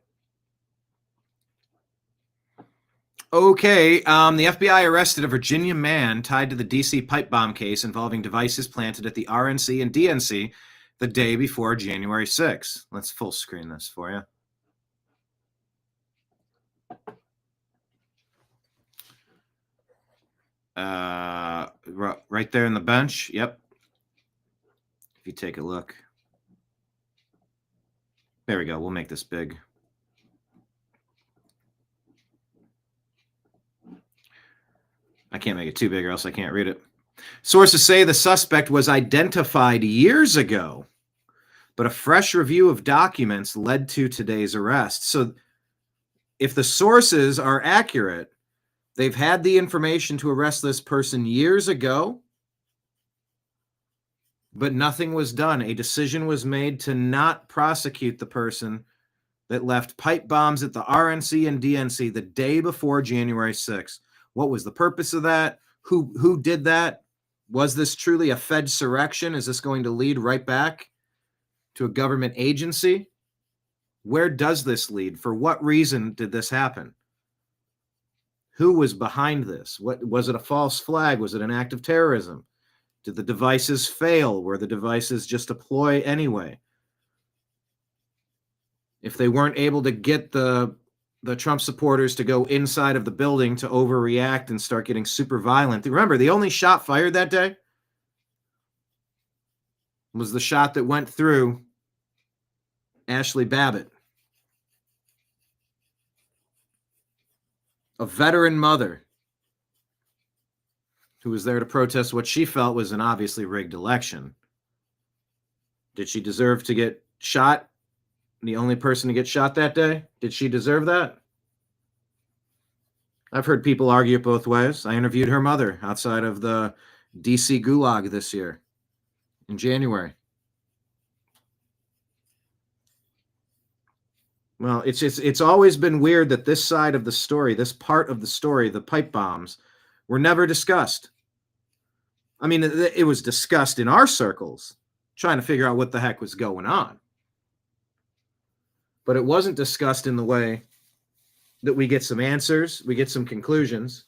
Okay, the FBI arrested a Virginia man tied to the D.C. pipe bomb case involving devices planted at the RNC and DNC the day before January 6th. Let's full screen this for you. Right there in the bench. Yep. If you take a look. There we go. We'll make this big. I can't make it too big or else I can't read it. Sources say the suspect was identified years ago, but a fresh review of documents led to today's arrest. So if the sources are accurate, they've had the information to arrest this person years ago, but nothing was done. A decision was made to not prosecute the person that left pipe bombs at the RNC and DNC the day before January 6th. What was the purpose of that? Who did that? Was this truly a Fedsurrection? Is this going to lead right back to a government agency? Where does this lead? For what reason did this happen? Who was behind this? What was it? A false flag? Was it an act of terrorism? Did the devices fail? Were the devices just a ploy anyway? If they weren't able to get the Trump supporters to go inside of the building to overreact and start getting super violent. Remember, the only shot fired that day was the shot that went through Ashley Babbitt, a veteran mother who was there to protest what she felt was an obviously rigged election. Did she deserve to get shot? The only person to get shot that day? Did she deserve that? I've heard people argue it both ways. I interviewed her mother outside of the DC Gulag this year in January. Well, it's always been weird that this side of the story, this part of the story, the pipe bombs, were never discussed. I mean, it was discussed in our circles, trying to figure out what the heck was going on. But it wasn't discussed in the way that we get some answers, we get some conclusions,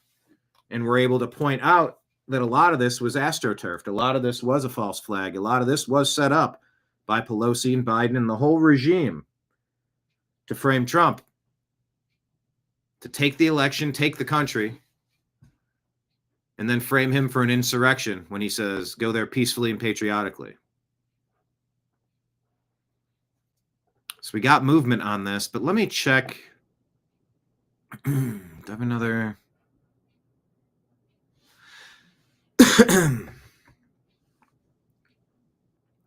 and we're able to point out that a lot of this was astroturfed. A lot of this was a false flag. A lot of this was set up by Pelosi and Biden and the whole regime to frame Trump, to take the election, take the country, and then frame him for an insurrection when he says, go there peacefully and patriotically. So we got movement on this, but let me check. Do I have another?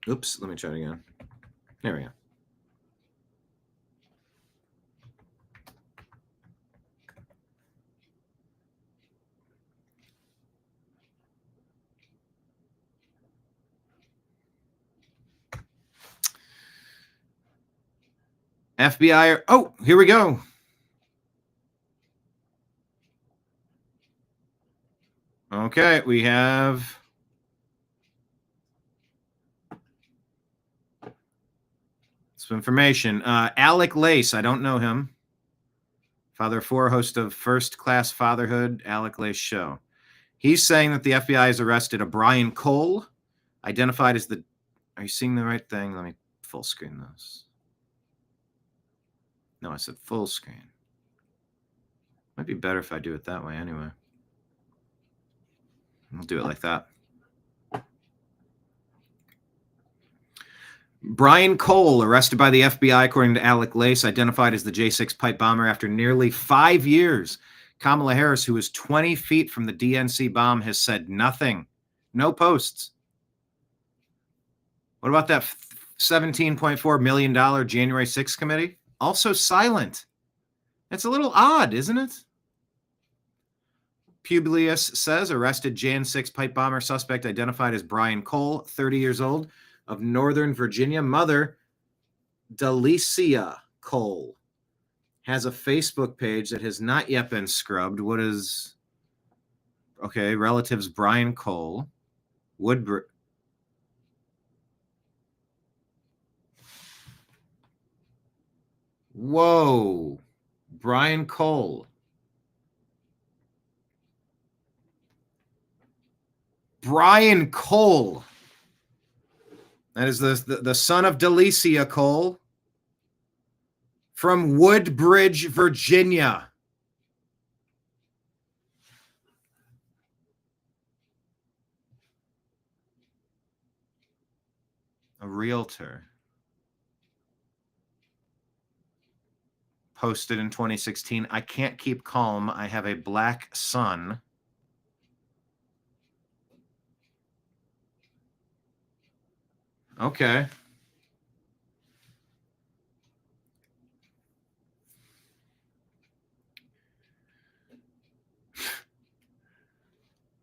Oops, let me try it again. There we go. FBI. Oh, here we go. Okay, we have some information. Alec Lace, I don't know him. Father of four, host of First Class Fatherhood, Alec Lace Show. He's saying that the FBI has arrested a Brian Cole, identified as the... Are you seeing the right thing? Let me full screen this. No, I said full screen. Might be better if I do it that way anyway. I'll do it like that. Brian Cole, arrested by the FBI, according to Alec Lace, identified as the J6 pipe bomber after nearly 5 years. Kamala Harris, who is 20 feet from the DNC bomb, has said nothing. No posts. What about that $17.4 million January 6th committee? Also silent. It's a little odd, isn't it? Publius says, arrested Jan 6 pipe bomber suspect identified as Brian Cole, 30 years old, of Northern Virginia. Mother, Delicia Cole, has a Facebook page that has not yet been scrubbed. What is... Okay, relatives Brian Cole, Woodbridge. Whoa. Brian Cole. Brian Cole. That is the son of Delicia Cole from Woodbridge, Virginia. A realtor. Posted in 2016, I can't keep calm. I have a black son. Okay.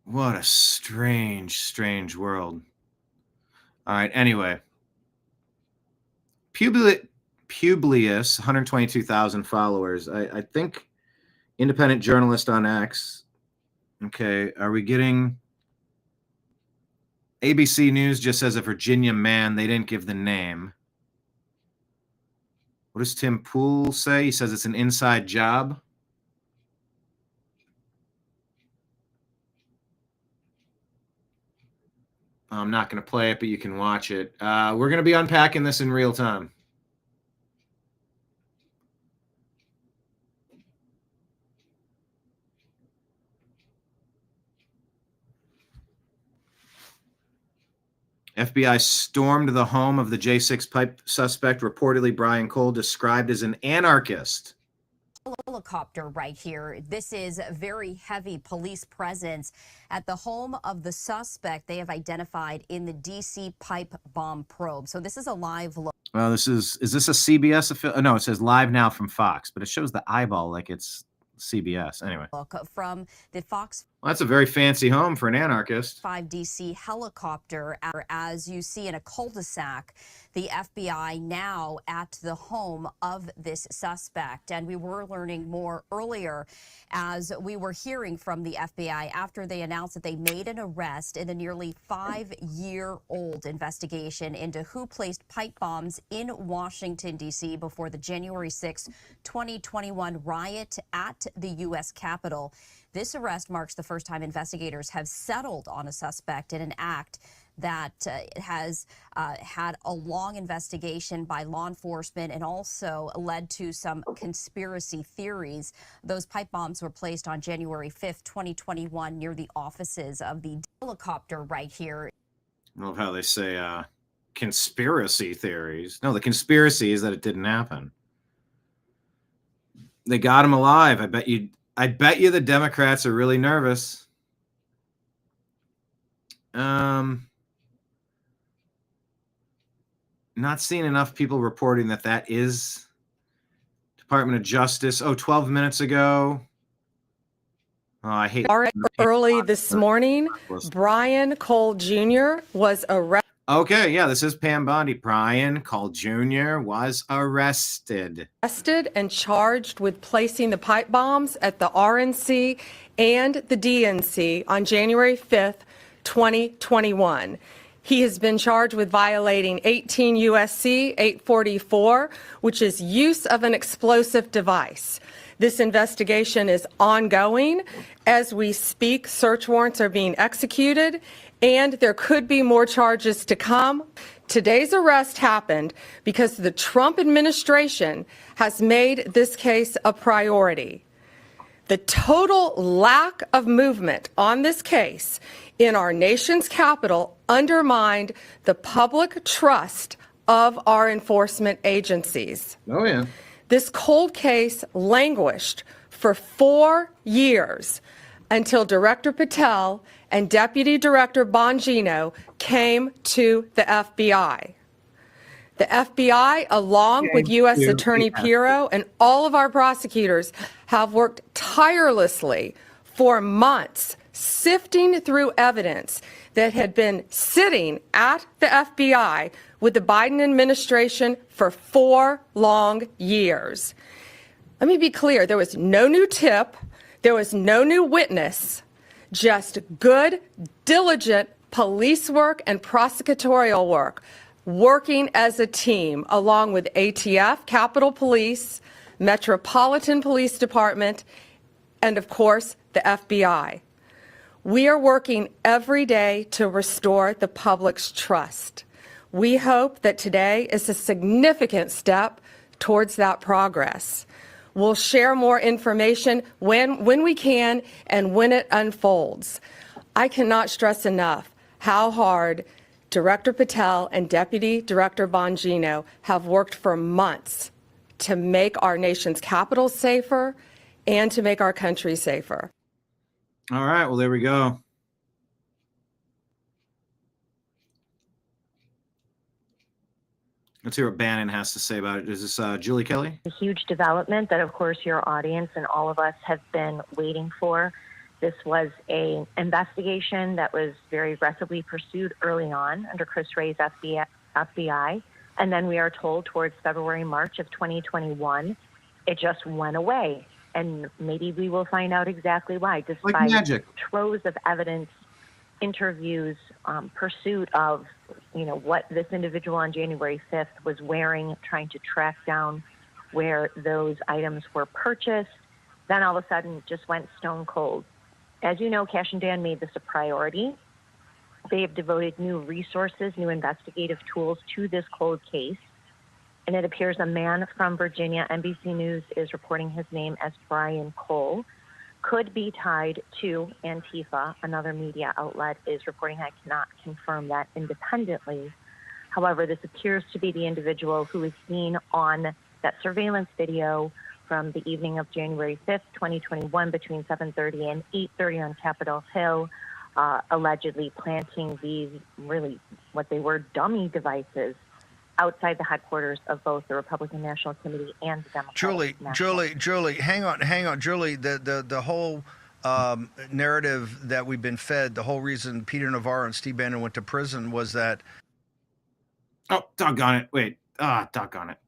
What a strange, strange world. All right, anyway. Publius, 122,000 followers. I think independent journalist on X. Okay, are we getting... ABC News just says a Virginia man. They didn't give the name. What does Tim Pool say? He says it's an inside job. I'm not going to play it, but you can watch it. We're going to be unpacking this in real time. FBI stormed the home of the J6 pipe suspect, reportedly Brian Cole, described as an anarchist. Helicopter right here. This is very heavy police presence at the home of the suspect they have identified in the DC pipe bomb probe. So this is a live look. Well, is this a CBS affiliate? No, it says live now from Fox, but it shows the eyeball like it's CBS. Anyway. Look from the Fox. Well, that's a very fancy home for an anarchist. 5 DC helicopter, as you see in a cul-de-sac, the FBI now at the home of this suspect. And we were learning more earlier as we were hearing from the FBI after they announced that they made an arrest in the nearly 5-year-old investigation into who placed pipe bombs in Washington, D.C. before the January 6, 2021 riot at the U.S. Capitol. This arrest marks the first time investigators have settled on a suspect in an act that has had a long investigation by law enforcement and also led to some conspiracy theories. Those pipe bombs were placed on January 5th, 2021 near the offices of the helicopter right here. I love how they say conspiracy theories. No, the conspiracy is that it didn't happen. They got him alive. I bet you the Democrats are really nervous. Not seeing enough people reporting that is Department of Justice. 12 minutes ago. Oh, I hate early this morning. Brian Cole Jr. was arrested. Okay, yeah, this is Pam Bondi. Brian Cole Jr. was arrested. Arrested and charged with placing the pipe bombs at the RNC and the DNC on January 5th, 2021. He has been charged with violating 18 U.S.C. 844, which is use of an explosive device. This investigation is ongoing. As we speak, search warrants are being executed, and there could be more charges to come. Today's arrest happened because the Trump administration has made this case a priority. The total lack of movement on this case in our nation's capital undermined the public trust of our enforcement agencies. Oh, yeah. This cold case languished for 4 years until Director Patel and Deputy Director Bongino came to the FBI. The FBI, along with U.S. Attorney Pirro and all of our prosecutors, have worked tirelessly for months, sifting through evidence that had been sitting at the FBI with the Biden administration for 4 long years. Let me be clear, there was no new tip, there was no new witness, just good, diligent police work and prosecutorial work, working as a team along with ATF, Capitol Police, Metropolitan Police Department, and of course, the FBI. We are working every day to restore the public's trust. We hope that today is a significant step towards that progress. We'll share more information when we can and when it unfolds. I cannot stress enough how hard Director Patel and Deputy Director Bongino have worked for months to make our nation's capital safer and to make our country safer. All right, well, there we go. Let's hear what Bannon has to say about it. Is this Julie Kelly? A huge development that, of course, your audience and all of us have been waiting for. This was an investigation that was very aggressively pursued early on under Chris Wray's FBI. And then we are told towards February, March of 2021, it just went away. And maybe we will find out exactly why, despite troves of evidence, interviews, pursuit of, what this individual on January 5th was wearing, trying to track down where those items were purchased. Then all of a sudden just went stone cold. As you know, Cash and Dan made this a priority. They have devoted new resources, new investigative tools to this cold case. And it appears a man from Virginia, NBC News is reporting his name as Brian Cole, could be tied to Antifa. Another media outlet is reporting, I cannot confirm that independently. However, this appears to be the individual who is seen on that surveillance video from the evening of January 5th, 2021, between 7:30 and 8:30 on Capitol Hill, allegedly planting these really what they were dummy devices outside the headquarters of both the Republican National Committee and the Democratic Julie, hang on, Julie. The whole narrative that we've been fed, the whole reason Peter Navarro and Steve Bannon went to prison was that. Oh, doggone it! Wait, doggone it.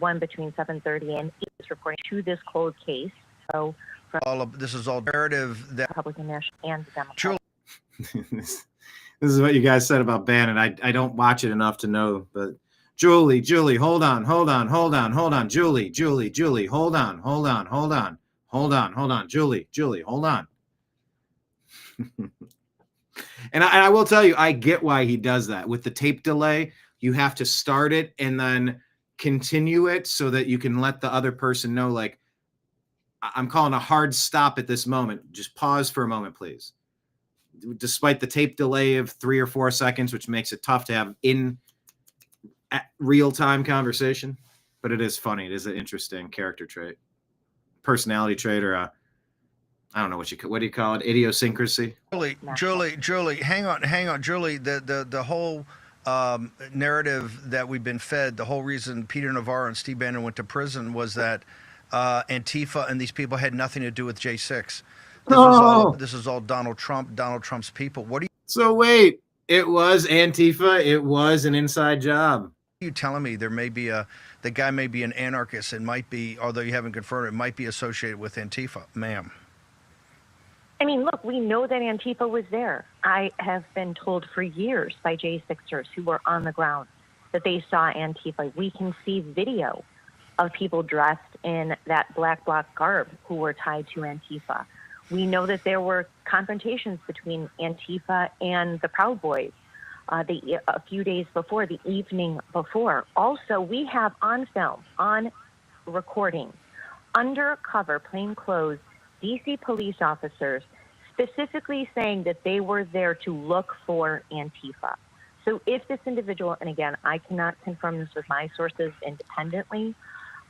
One between 7:30 and 8 is reporting to this cold case. So from this is all narrative that Republican National and the Democratic. This is what you guys said about Bannon. I don't watch it enough to know, but Julie, hold on. Julie, hold on. Julie, hold on. And I will tell you, I get why he does that. With the tape delay, you have to start it and then continue it so that you can let the other person know, like, I'm calling a hard stop at this moment. Just pause for a moment, please. Despite the tape delay of 3 or 4 seconds, which makes it tough to have in real-time conversation, but it is funny. It is an interesting character trait, personality trait, or I don't know what do you call it? Idiosyncrasy. Julie, hang on, Julie. The whole narrative that we've been fed, the whole reason Peter Navarro and Steve Bannon went to prison was that Antifa and these people had nothing to do with J6. This is all Donald Trump, Donald Trump's people. What do you? So wait, It was Antifa. It was an inside job. You telling me there may be the guy may be an anarchist and might be, although you haven't confirmed it, might be associated with Antifa, ma'am? I mean, look, we know that Antifa was there. I have been told for years by J6ers who were on the ground that they saw Antifa. We can see video of people dressed in that black bloc garb who were tied to Antifa. We know that there were confrontations between Antifa and the Proud Boys a few days before, the evening before. Also, we have on film, on recording, undercover, plainclothes DC police officers specifically saying that they were there to look for Antifa. So if this individual, and again, I cannot confirm this with my sources independently,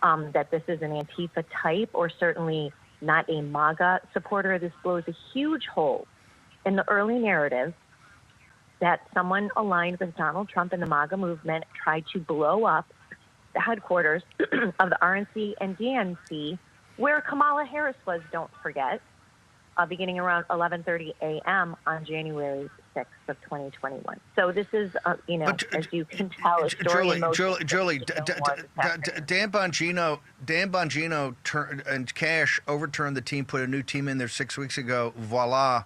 that this is an Antifa type or certainly not a MAGA supporter, this blows a huge hole in the early narrative that someone aligned with Donald Trump and the MAGA movement tried to blow up the headquarters of the RNC and DNC, where Kamala Harris was, don't forget, beginning around 11:30 a.m. on January 6th of 2021. So this is, as you can tell, a story. Julie, Dan Bongino and Cash overturned the team, put a new team in there 6 weeks ago. Voila.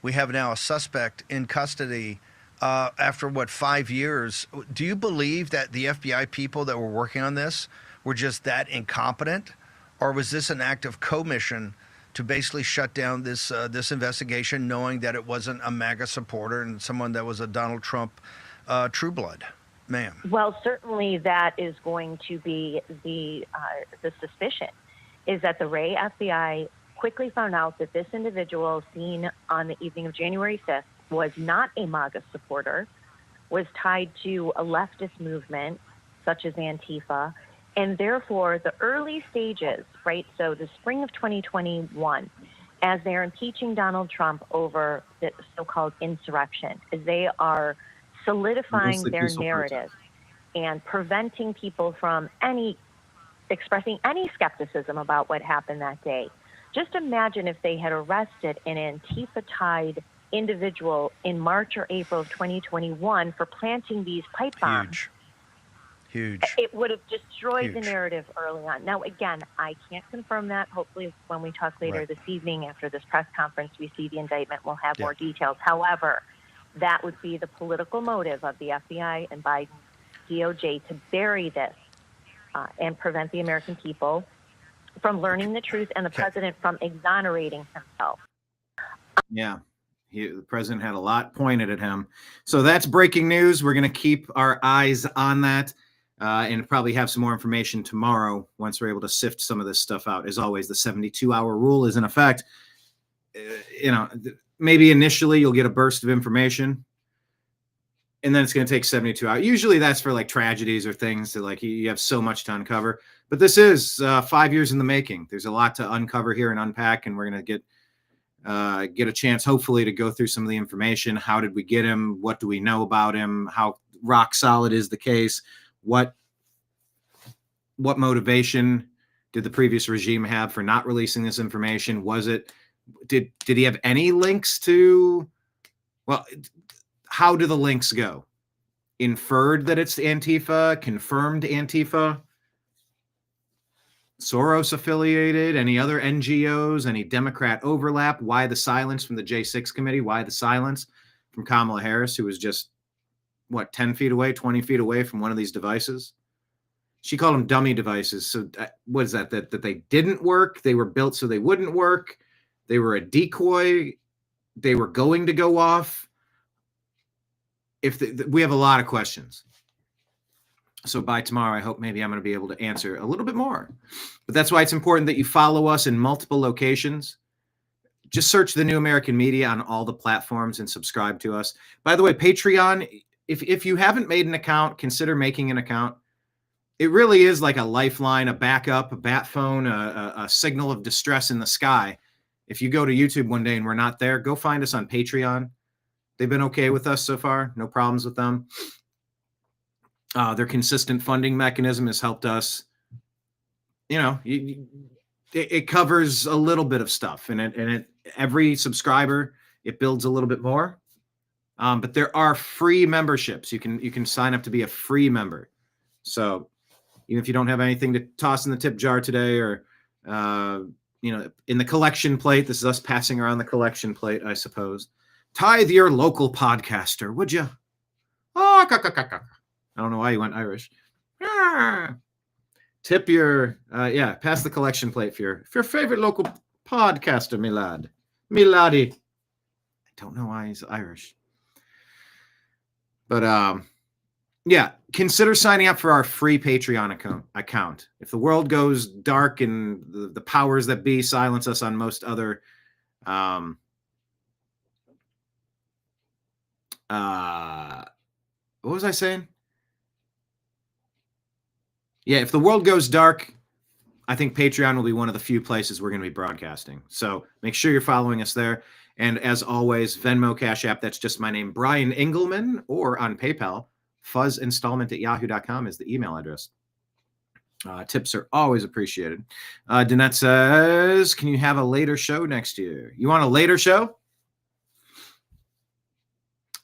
We have now a suspect in custody after, 5 years. Do you believe that the FBI people that were working on this were just that incompetent? Or was this an act of commission to basically shut down this investigation, knowing that it wasn't a MAGA supporter and someone that was a Donald Trump true blood? Ma'am. Well, certainly that is going to be the suspicion, is that the Ray FBI quickly found out that this individual seen on the evening of January 5th was not a MAGA supporter, was tied to a leftist movement such as Antifa, and therefore the early stages, right, so the spring of 2021, as they're impeaching Donald Trump over the so-called insurrection, as they are solidifying their narrative and preventing people from expressing any skepticism about what happened that day. Just imagine if they had arrested an Antifa-tied individual in March or April of 2021 for planting these pipe bombs. Huge. It would have destroyed the narrative early on. Now, again, I can't confirm that. Hopefully, when we talk later this evening after this press conference, we see the indictment, we'll have more details. However, that would be the political motive of the FBI and Biden DOJ to bury this and prevent the American people from learning the truth and the president from exonerating himself. Yeah, the president had a lot pointed at him. So that's breaking news. We're going to keep our eyes on that and probably have some more information tomorrow once we're able to sift some of this stuff out. As always, the 72-hour rule is in effect. Maybe initially you'll get a burst of information, and then it's going to take 72 hours. Usually that's for like tragedies or things that you have so much to uncover. But this is 5 years in the making. There's a lot to uncover here and unpack, and we're going to get a chance, hopefully, to go through some of the information. How did we get him? What do we know about him? How rock solid is the case? What motivation did the previous regime have for not releasing this information? Did he have any links to? Well, how do the links go? Inferred that it's Antifa, confirmed Antifa, Soros affiliated, any other NGOs, any Democrat overlap? Why the silence from the J6 committee? Why the silence from Kamala Harris, who was just, 10 feet away, 20 feet away from one of these devices? She called them dummy devices. So what is that? That they didn't work? They were built so they wouldn't work? They were a decoy? They were going to go off? We have a lot of questions. So by tomorrow, I hope maybe I'm going to be able to answer a little bit more. But that's why it's important that you follow us in multiple locations. Just search The New American Media on all the platforms and subscribe to us. By the way, Patreon, if you haven't made an account, consider making an account. It really is like a lifeline, a backup, a bat phone, a signal of distress in the sky. If you go to YouTube one day and we're not there, go find us on Patreon. They've been okay with us so far. No problems with them. Their consistent funding mechanism has helped us. It covers a little bit of stuff, and every subscriber, it builds a little bit more. But there are free memberships. You can sign up to be a free member. So even if you don't have anything to toss in the tip jar today, or in the collection plate, this is us passing around the collection plate, I suppose. Tithe your local podcaster, would you? Oh, I don't know why you went Irish. Tip your pass the collection plate for your favorite local podcaster, me lad. Me laddie. I don't know why he's Irish. But consider signing up for our free Patreon account. If the world goes dark and the powers that be silence us on most other what was I saying? Yeah, if the world goes dark, I think Patreon will be one of the few places we're going to be broadcasting. So make sure you're following us there. And as always, Venmo, Cash App, that's just my name, Brian Engelman, or on PayPal, fuzzinstallment@yahoo.com is the email address. Tips are always appreciated. Danette says, can you have a later show next year? You want a later show?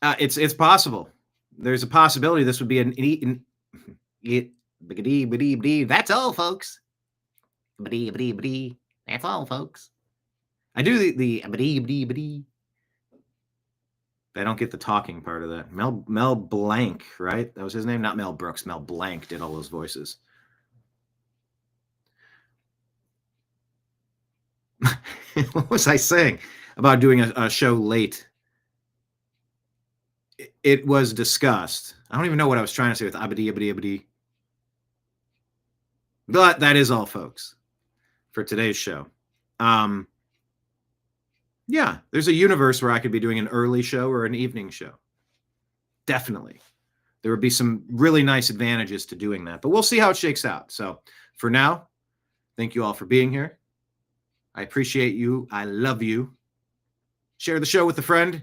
It's possible. There's a possibility this would be that's all, folks. That's all, folks. I do the I don't get the talking part of that. Mel Blanc, right? That was his name? Not Mel Brooks. Mel Blanc did all those voices. What was I saying about doing a show late? It was discussed. I don't even know what I was trying to say with abadi. But that is all, folks, for today's show. There's a universe where I could be doing an early show or an evening show. Definitely. There would be some really nice advantages to doing that, but we'll see how it shakes out. So for now, thank you all for being here. I appreciate you. I love you. Share the show with a friend.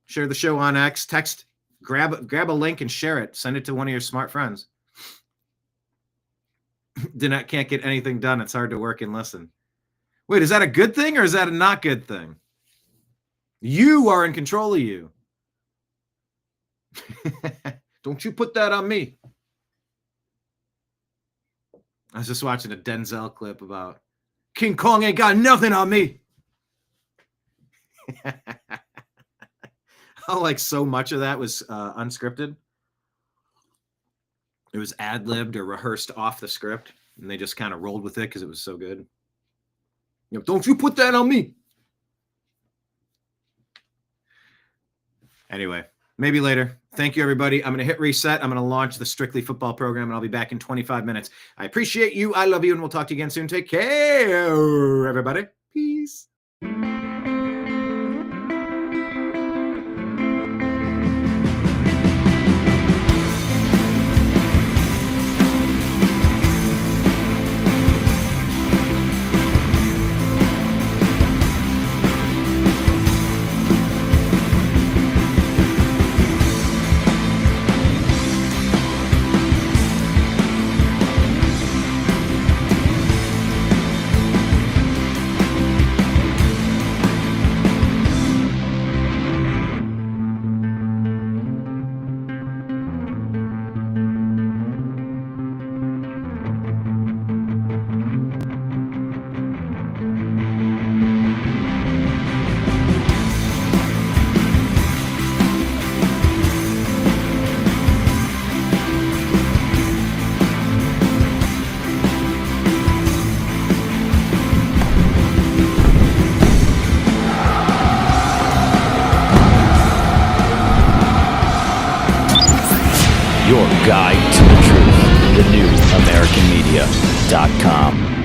Share the show on X. Text, grab a link and share it. Send it to one of your smart friends. Can't get anything done. It's hard to work and listen. Wait, is that a good thing or is that a not good thing? You are in control of you. Don't you put that on me. I was just watching a Denzel clip about King Kong ain't got nothing on me. So much of that was unscripted. It was ad-libbed or rehearsed off the script, and they just kind of rolled with it because it was so good. Don't you put that on me. Anyway, maybe later. Thank you, everybody. I'm going to hit reset. I'm going to launch the Strictly Football program, and I'll be back in 25 minutes. I appreciate you. I love you, and we'll talk to you again soon. Take care, everybody. Peace. Your guide to the truth. TheNewAmericanMedia.com.